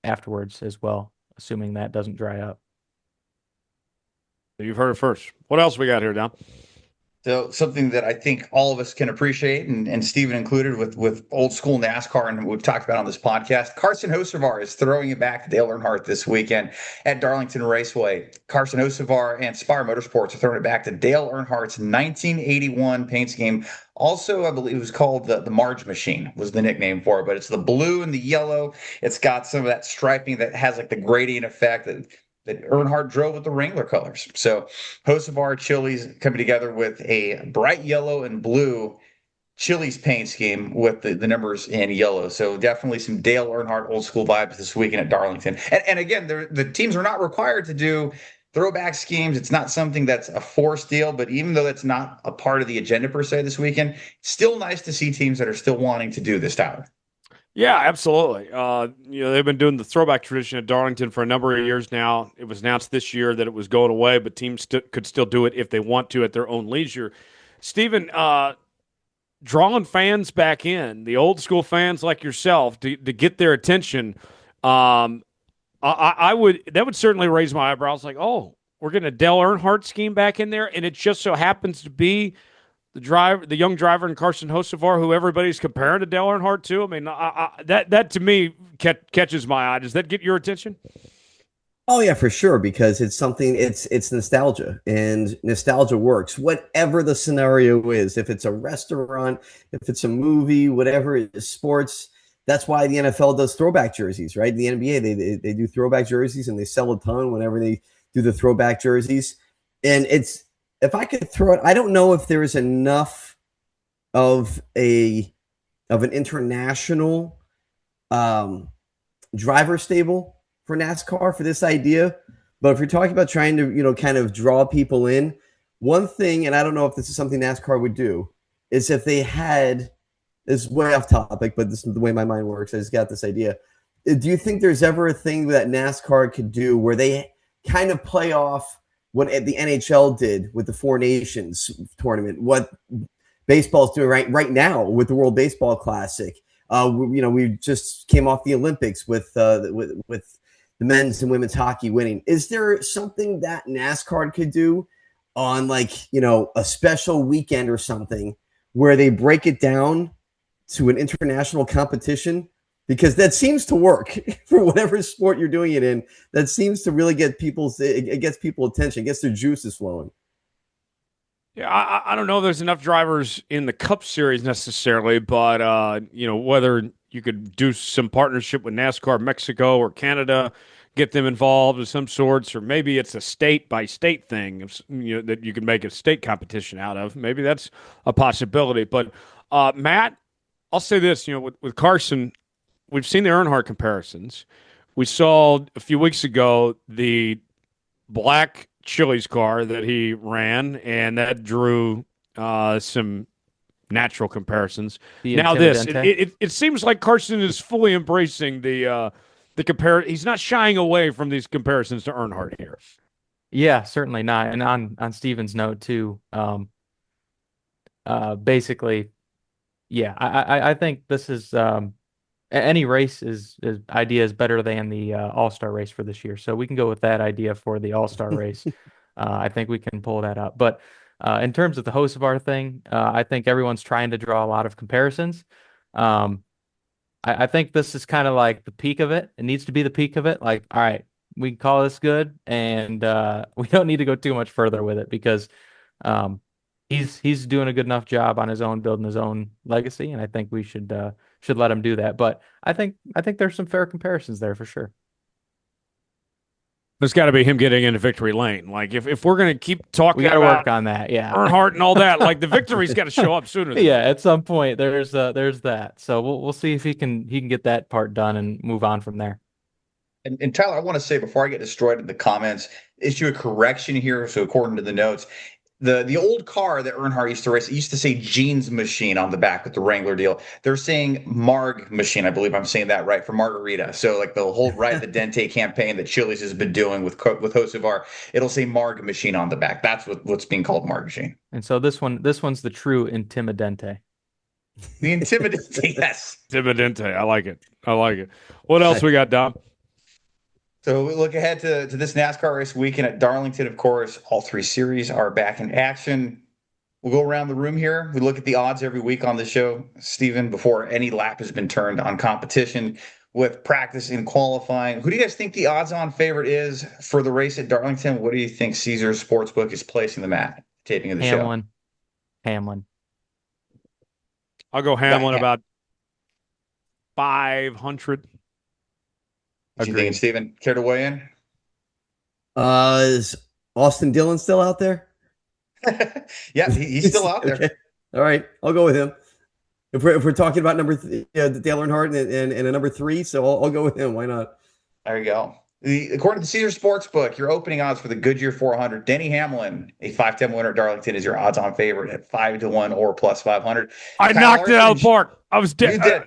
afterwards as well, assuming that doesn't dry up.
You've heard it first. What else we got here, Don?
So something that I think all of us can appreciate, and Steven included with old school NASCAR, and we've talked about on this podcast, Carson Hocevar is throwing it back to Dale Earnhardt this weekend at Darlington Raceway. Carson Hocevar and Spire Motorsports are throwing it back to Dale Earnhardt's 1981 paint scheme. Also, I believe it was called the Marge Machine was the nickname for it, but it's the blue and the yellow. It's got some of that striping that has like the gradient effect that Earnhardt drove with the Wrangler colors. So Hocevar Chili's coming together with a bright yellow and blue Chili's paint scheme with the numbers in yellow. So definitely some Dale Earnhardt old school vibes this weekend at Darlington. And again, the teams are not required to do throwback schemes. It's not something that's a forced deal, but even though that's not a part of the agenda per se this weekend, still nice to see teams that are still wanting to do this, Tyler.
Yeah, absolutely. They've been doing the throwback tradition at Darlington for a number of years now. It was announced this year that it was going away, but teams could still do it if they want to at their own leisure. Steven, drawing fans back in, the old school fans like yourself, to get their attention, that would certainly raise my eyebrows. Like, oh, we're getting a Dale Earnhardt scheme back in there, and it just so happens to be the young driver in Carson Hocevar, who everybody's comparing to Dale Earnhardt to. I mean, that to me catches my eye. Does that get your attention?
Oh yeah, for sure, because it's something. It's nostalgia, and nostalgia works. Whatever the scenario is, if it's a restaurant, if it's a movie, whatever it is, sports. That's why the NFL does throwback jerseys, right? The NBA they do throwback jerseys, and they sell a ton whenever they do the throwback jerseys, and it's. If I could throw it, I don't know if there is enough of an international driver stable for NASCAR for this idea. But if you're talking about trying to, kind of draw people in, one thing, and I don't know if this is something NASCAR would do, is if they had, this is way off topic, but this is the way my mind works. I just got this idea. Do you think there's ever a thing that NASCAR could do where they kind of play off what the NHL did with the Four Nations tournament, what baseball's doing right now with the World Baseball Classic? We just came off the Olympics with the men's and women's hockey winning. Is there something that NASCAR could do on a special weekend or something where they break it down to an international competition? Because that seems to work for whatever sport you're doing it in. That seems to really get it gets people attention, gets their juices flowing.
Yeah, I don't know if there's enough drivers in the Cup Series necessarily, but whether you could do some partnership with NASCAR Mexico or Canada, get them involved of some sorts, or maybe it's a state by state thing, that you can make a state competition out of. Maybe that's a possibility. But Matt, I'll say this: with Carson. We've seen the Earnhardt comparisons. We saw a few weeks ago the black Chili's car that he ran, and that drew some natural comparisons.
The
Now this, it,
Intimidante.
it seems like Carson is fully embracing the compare. He's not shying away from these comparisons to Earnhardt here.
Yeah, certainly not. And on Steven's note too, basically, yeah, I think this is any race is idea is better than the All-Star race for this year. So we can go with that idea for the All-Star race. I think we can pull that up. But in terms of the Hocevar thing, I think everyone's trying to draw a lot of comparisons. Um, I think this is kind of like the peak of it. It needs to be the peak of it. Like, all right, we can call this good, and we don't need to go too much further with it because um, he's doing a good enough job on his own, building his own legacy, and I think we should let him do that. But I think there's some fair comparisons there for sure.
There's got to be him getting into victory lane. Like if we're gonna keep
We
talking
got to
about
work on that. Yeah.
Earnhardt and all that, like the victory's got to show up sooner than
Yeah,
that.
at some point there's that. So we'll see if he can get that part done and move on from there.
And Tyler, I want to say before I get destroyed in the comments, issue a correction here. So according to the notes, the old car that Earnhardt used to race, it used to say Jeans Machine on the back with the Wrangler deal. They're saying Marg Machine. I believe I'm saying that right, for Margarita. So like the whole Right the Dente campaign that Chili's has been doing with Hocevar, it'll say Marg Machine on the back. That's what's being called Marg Machine.
And so this one's the true Intimidante.
The Intimidating, yes.
Dividente. I like it. I like it. What else we got, Dom?
So we look ahead to this NASCAR race weekend at Darlington. Of course, all three series are back in action. We'll go around the room here. We look at the odds every week on the show, Stephen, before any lap has been turned on competition with practice and qualifying. Who do you guys think the odds-on favorite is for the race at Darlington? What do you think Caesars Sportsbook is placing them at, taping of the show?
Hamlin.
I'll go Hamlin about 500.
What you thinking, Stephen? Care to weigh in?
Is Austin Dillon still out there?
Yeah, he's still out there.
Okay. All right, I'll go with him. If we're talking about number Dale Earnhardt and a number 3, so I'll go with him. Why not?
There you go. According to the Caesars Sportsbook, your opening odds for the Goodyear 400, Denny Hamlin, a 5-10 winner at Darlington, is your odds-on favorite at 5-1 or plus 500.
I knocked it out of the park. I was dead.
You did.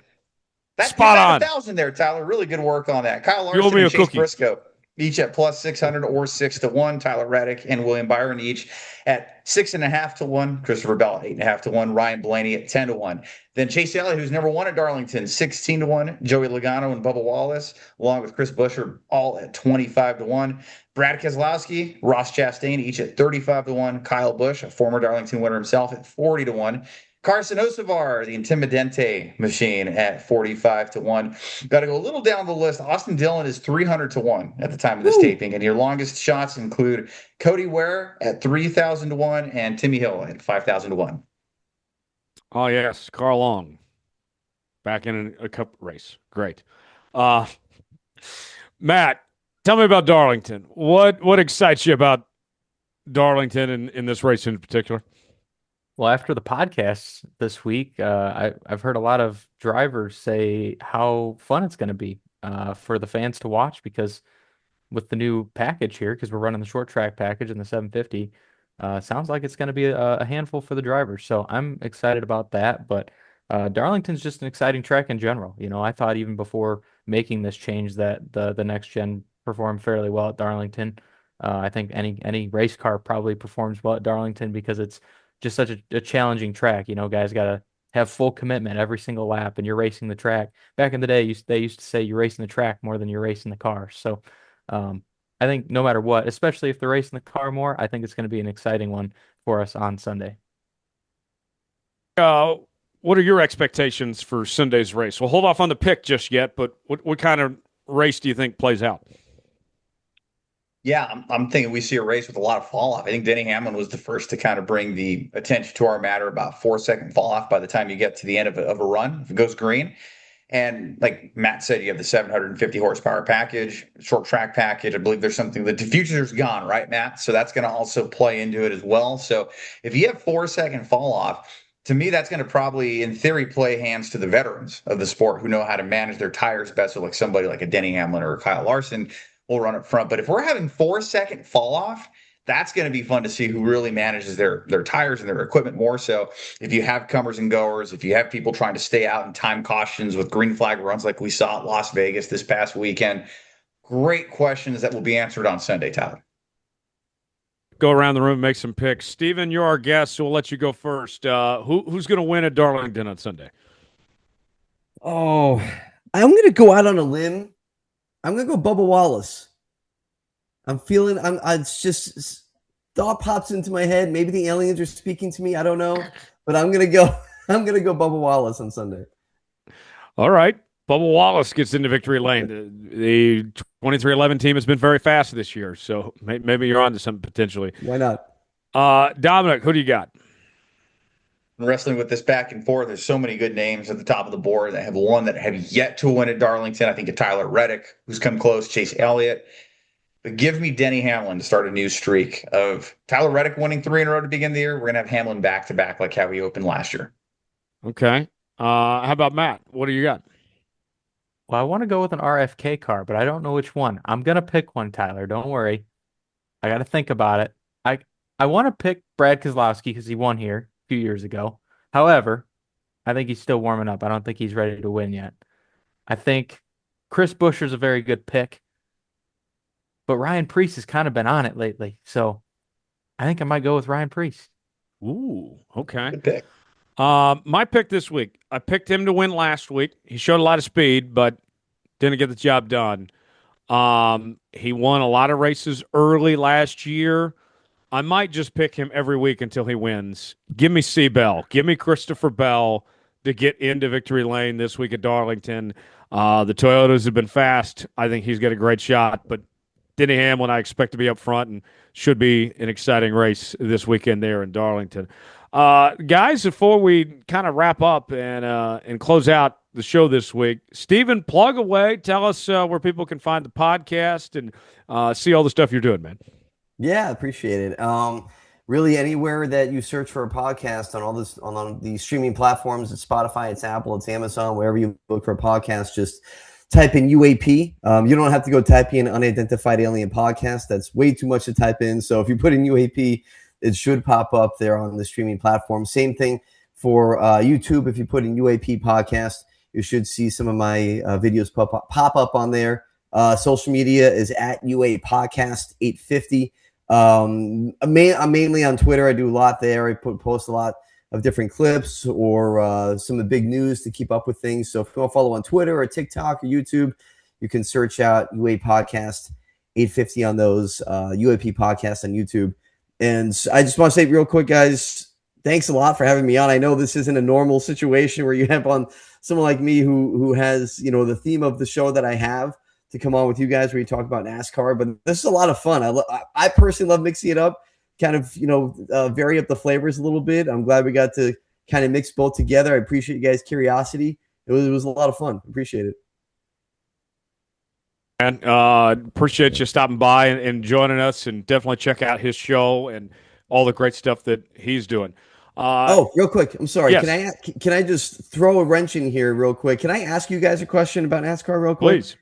That's
Spot on.
1,000 there, Tyler. Really good work on that. Kyle
You owe
Larson
me
and
a
Chase
cookie.
Briscoe, each at plus 600 or 6-1. Tyler Reddick and William Byron each at 6.5 to 1. Christopher Bell 8.5 to 1. Ryan Blaney at 10 to 1. Then Chase Elliott, who's number 1 at Darlington, 16 to 1. Joey Logano and Bubba Wallace, along with Chris Buescher, all at 25 to 1. Brad Keselowski, Ross Chastain, each at 35 to 1. Kyle Busch, a former Darlington winner himself, at 40 to 1. Carson Hocevar, the Intimidante machine, at 45 to 1. Got to go a little down the list. Austin Dillon is 300 to 1 at the time of this taping. And your longest shots include Cody Ware at 3,000 to 1 and Timmy Hill at 5,000 to 1.
Oh, yes. Carl Long. Back in a cup race. Great. Matt, tell me about Darlington. What excites you about Darlington in this race in particular?
Well, after the podcast this week, I've heard a lot of drivers say how fun it's going to be for the fans to watch because with the new package here, because we're running the short track package and the 750, sounds like it's going to be a handful for the drivers. So I'm excited about that. But Darlington's just an exciting track in general. You know, I thought even before making this change that the next gen performed fairly well at Darlington. I think any race car probably performs well at Darlington because it's just such a challenging track. You know, guys got to have full commitment every single lap, and you're racing the track. Back in the day, they used to say you're racing the track more than you're racing the car. So I think no matter what, especially if they're racing the car more, I think it's going to be an exciting one for us on Sunday.
What are your expectations for Sunday's race? We'll hold off on the pick just yet, but what kind of race do you think plays out?
Yeah, I'm thinking we see a race with a lot of fall off. I think Denny Hamlin was the first to kind of bring the attention to our matter about 4-second fall off by the time you get to the end of a run, if it goes green. And like Matt said, you have the 750 horsepower package, short track package. I believe there's something, the diffuser's gone, right, Matt? So that's going to also play into it as well. So if you have 4-second fall off, to me, that's going to probably, in theory, play hands to the veterans of the sport who know how to manage their tires best. So like somebody like a Denny Hamlin or a Kyle Larson will run up front. But if we're having 4-second fall off, That's going to be fun to see who really manages their tires and their equipment more so. If you have comers and goers, if you have people trying to stay out and time cautions with green flag runs like we saw at Las Vegas this past weekend, great questions that will be answered on Sunday, Tyler.
Go around the room, make some picks. Steven, you're our guest, so we'll let you go first. Who's going to win at Darlington on Sunday?
Oh, I'm going to go out on a limb. I'm going to go Bubba Wallace. It's just thought pops into my head. Maybe the aliens are speaking to me. I don't know, but I'm going to go Bubba Wallace on Sunday.
All right. Bubba Wallace gets into victory lane. The 2311 team has been very fast this year, so maybe you're on to something potentially.
Why not?
Dominic, who do you got?
Wrestling with this back and forth, there's so many good names at the top of the board. I have one that have yet to win at Darlington. I think of Tyler Reddick, who's come close, Chase Elliott. But give me Denny Hamlin to start a new streak of Tyler Reddick winning 3 in a row to begin the year. We're going to have Hamlin back-to-back like how he opened last year.
Okay. How about Matt? What do you got?
Well, I want to go with an RFK car, but I don't know which one. I'm going to pick one, Tyler. Don't worry. I got to think about it. I want to pick Brad Keselowski because he won here a few years ago. However, I think he's still warming up. I don't think he's ready to win yet. I think Chris Buescher's a very good pick, but Ryan Preece has kind of been on it lately. So I think I might go with Ryan Preece.
Ooh, okay.
Good pick.
My pick this week, I picked him to win last week. He showed a lot of speed, but didn't get the job done. He won a lot of races early last year. I might just pick him every week until he wins. Give me C. Bell. Give me Christopher Bell to get into victory lane this week at Darlington. The Toyotas have been fast. I think he's got a great shot, but Denny Hamlin, I expect to be up front and should be an exciting race this weekend there in Darlington. Guys, before we kind of wrap up and close out the show this week, Steven, plug away. Tell us where people can find the podcast and see all the stuff you're doing, man.
Yeah, appreciate it. Really, anywhere that you search for a podcast on the streaming platforms, it's Spotify, it's Apple, it's Amazon, wherever you look for a podcast, just type in UAP. You don't have to go type in Unidentified Alien Podcast. That's way too much to type in. So if you put in UAP, it should pop up there on the streaming platform. Same thing for YouTube. If you put in UAP Podcast, you should see some of my videos pop up on there. Social media is at UA Podcast 850. I'm mainly on Twitter. I do a lot there. I post a lot of different clips or some of the big news to keep up with things. So if you want to follow on Twitter or TikTok or YouTube, you can search out UA Podcast 850 on those, UAP Podcast on YouTube. And I just want to say real quick, guys, thanks a lot for having me on. I know this isn't a normal situation where you have on someone like me who has, the theme of the show that I have to come on with you guys where you talk about NASCAR, but this is a lot of fun. I personally love mixing it up, kind of, vary up the flavors a little bit. I'm glad we got to kind of mix both together. I appreciate you guys' curiosity. It was a lot of fun. Appreciate it.
And appreciate you stopping by and joining us, and definitely check out his show and all the great stuff that he's doing.
Real quick, I'm sorry.
Yes.
Can I just throw a wrench in here real quick? Can I ask you guys a question about NASCAR real quick?
Please.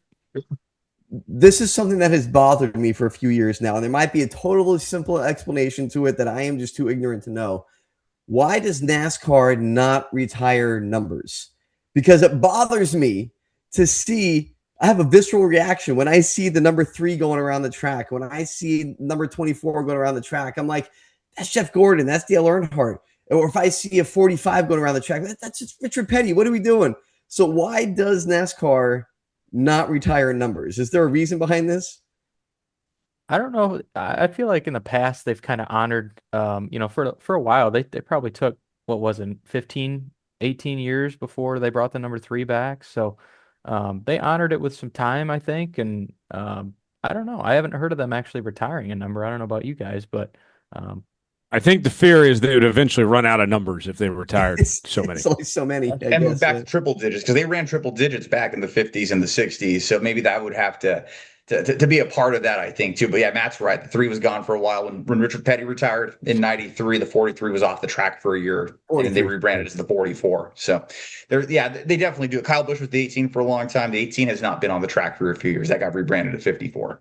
This is something that has bothered me for a few years now, and there might be a totally simple explanation to it that I am just too ignorant to know. Why does NASCAR not retire numbers? Because it bothers me to see. I have a visceral reaction when I see the number 3 going around the track. When I see number 24 going around the track, I'm like, that's Jeff Gordon. That's Dale Earnhardt. Or if I see a 45 going around the track, that's just Richard Petty. What are we doing? So why does NASCAR not retire numbers? Is there a reason behind this?
I don't know. I feel like in the past they've kind of honored, for a while they probably took, what was it, 15, 18 years before they brought the number 3 back. So they honored it with some time, I think. And I don't know. I haven't heard of them actually retiring a number. I don't know about you guys, but
I think the fear is they would eventually run out of numbers if they retired so many.
It's only so many.
And move back to triple digits, because they ran triple digits back in the 50s and the 60s. So maybe that would have to be a part of that, I think, too. But yeah, Matt's right. The 3 was gone for a while. When Richard Petty retired in 93, the 43 was off the track for a year, 43. And they rebranded as the 44. So they definitely do it. Kyle Busch was the 18 for a long time. The 18 has not been on the track for a few years. That got rebranded to 54.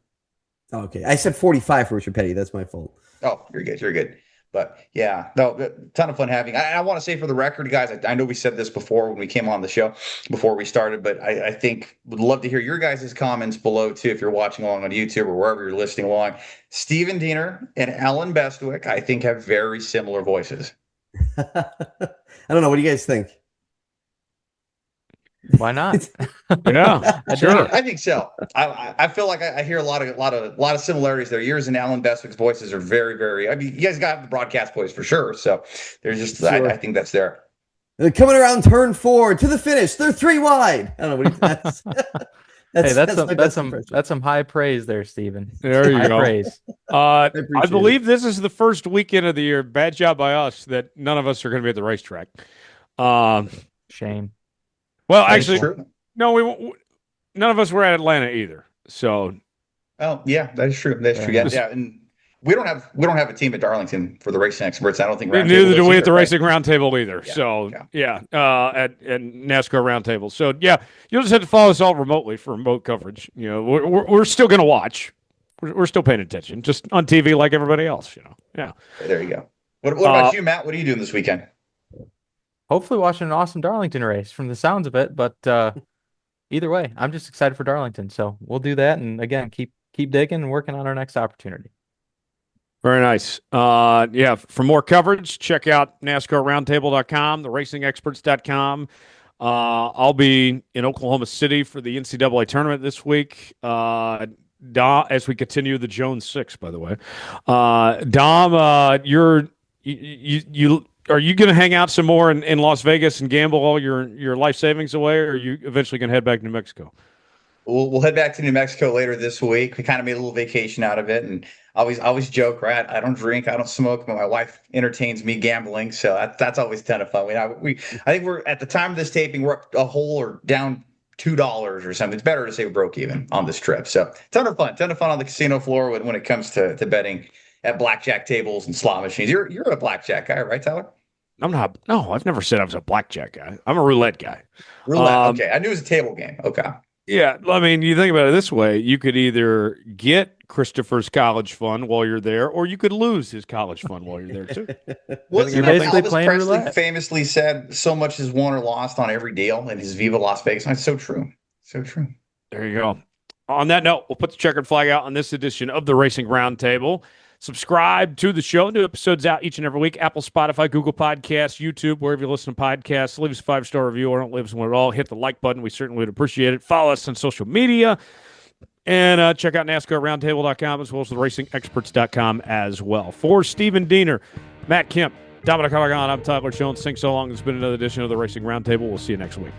Okay, I said 45 for Richard Petty. That's my fault.
Oh, you're good. You're good. But yeah, no, ton of fun having. I want to say for the record, guys, I know we said this before when we came on the show before we started, but I think would love to hear your guys' comments below too if you're watching along on YouTube or wherever you're listening along. Stephen Diener and Ellen Bestwick, I think, have very similar voices.
I don't know. What do you guys think?
Why not?
Yeah, sure.
I think so. I feel like I hear a lot of similarities there. Yours and Alan Bestwick's voices are very, very. I mean, you guys got the broadcast voice for sure. So there's just
Sure.
I think that's there.
They're coming around turn 4 to the finish. They're 3 wide. I don't know what that's.
Hey, that's
that's
some high praise there, Stephen.
There you
High
go.
praise.
I
appreciate
believe this is the first weekend of the year. Bad job by us that none of us are going to be at the racetrack.
Shame.
Well,
That is
actually,
true.
no, none of us were at Atlanta either. So,
Oh yeah, that is true. That's true. Yeah, yeah. And we don't have a team at Darlington for the racing experts. I don't think Roundtable
neither do
does
we at
either,
the
right?
Racing Roundtable either.
Yeah,
So, at NASCAR Roundtable. So, yeah, you'll just have to follow us all remotely for remote coverage. You know, we're still going to watch. We're still paying attention, just on TV like everybody else. You know, yeah.
There you go. What about you, Matt? What are you doing this weekend?
Hopefully watching an awesome Darlington race from the sounds of it, but either way, I'm just excited for Darlington. So we'll do that, and again, keep digging and working on our next opportunity.
Very nice. Yeah, for more coverage, check out NASCARroundtable.com, theracingexperts.com. I'll be in Oklahoma City for the NCAA tournament this week. As we continue the Jones 6, by the way. Dom, are you going to hang out some more in Las Vegas and gamble all your life savings away, or are you eventually going to head back to New Mexico?
We'll head back to New Mexico later this week. We kind of made a little vacation out of it, and I always joke, right? I don't drink, I don't smoke, but my wife entertains me gambling, so that's always a ton of fun. I think we're at the time of this taping, we're up a whole or down $2 or something. It's better to say we broke even on this trip. So ton of fun on the casino floor when it comes to betting at blackjack tables and slot machines. You're a blackjack guy, right, Tyler?
I'm not. No, I've never said I was a blackjack guy. I'm a roulette guy.
Roulette. Okay, I knew it was a table game. Okay.
Yeah, I mean, you think about it this way: you could either get Christopher's college fund while you're there, or you could lose his college fund while you're there too.
Well,
You're basically playing
Presley
roulette.
famously said, "So much is won or lost on every deal." In his Viva Las Vegas, and it's so true. So true.
There you go. On that note, we'll put the checkered flag out on this edition of the Racing Roundtable. Subscribe to the show. New episodes out each and every week. Apple, Spotify, Google Podcasts, YouTube, wherever you listen to podcasts. Leave us a 5-star review or don't leave us one at all. Hit the like button. We certainly would appreciate it. Follow us on social media. And check out NASCARroundtable.com as well as theracingexperts.com as well. For Stephen Diener, Matt Kemp, Dominic Aragon, I'm Tyler Jones. Thanks so long. It's been another edition of the Racing Roundtable. We'll see you next week.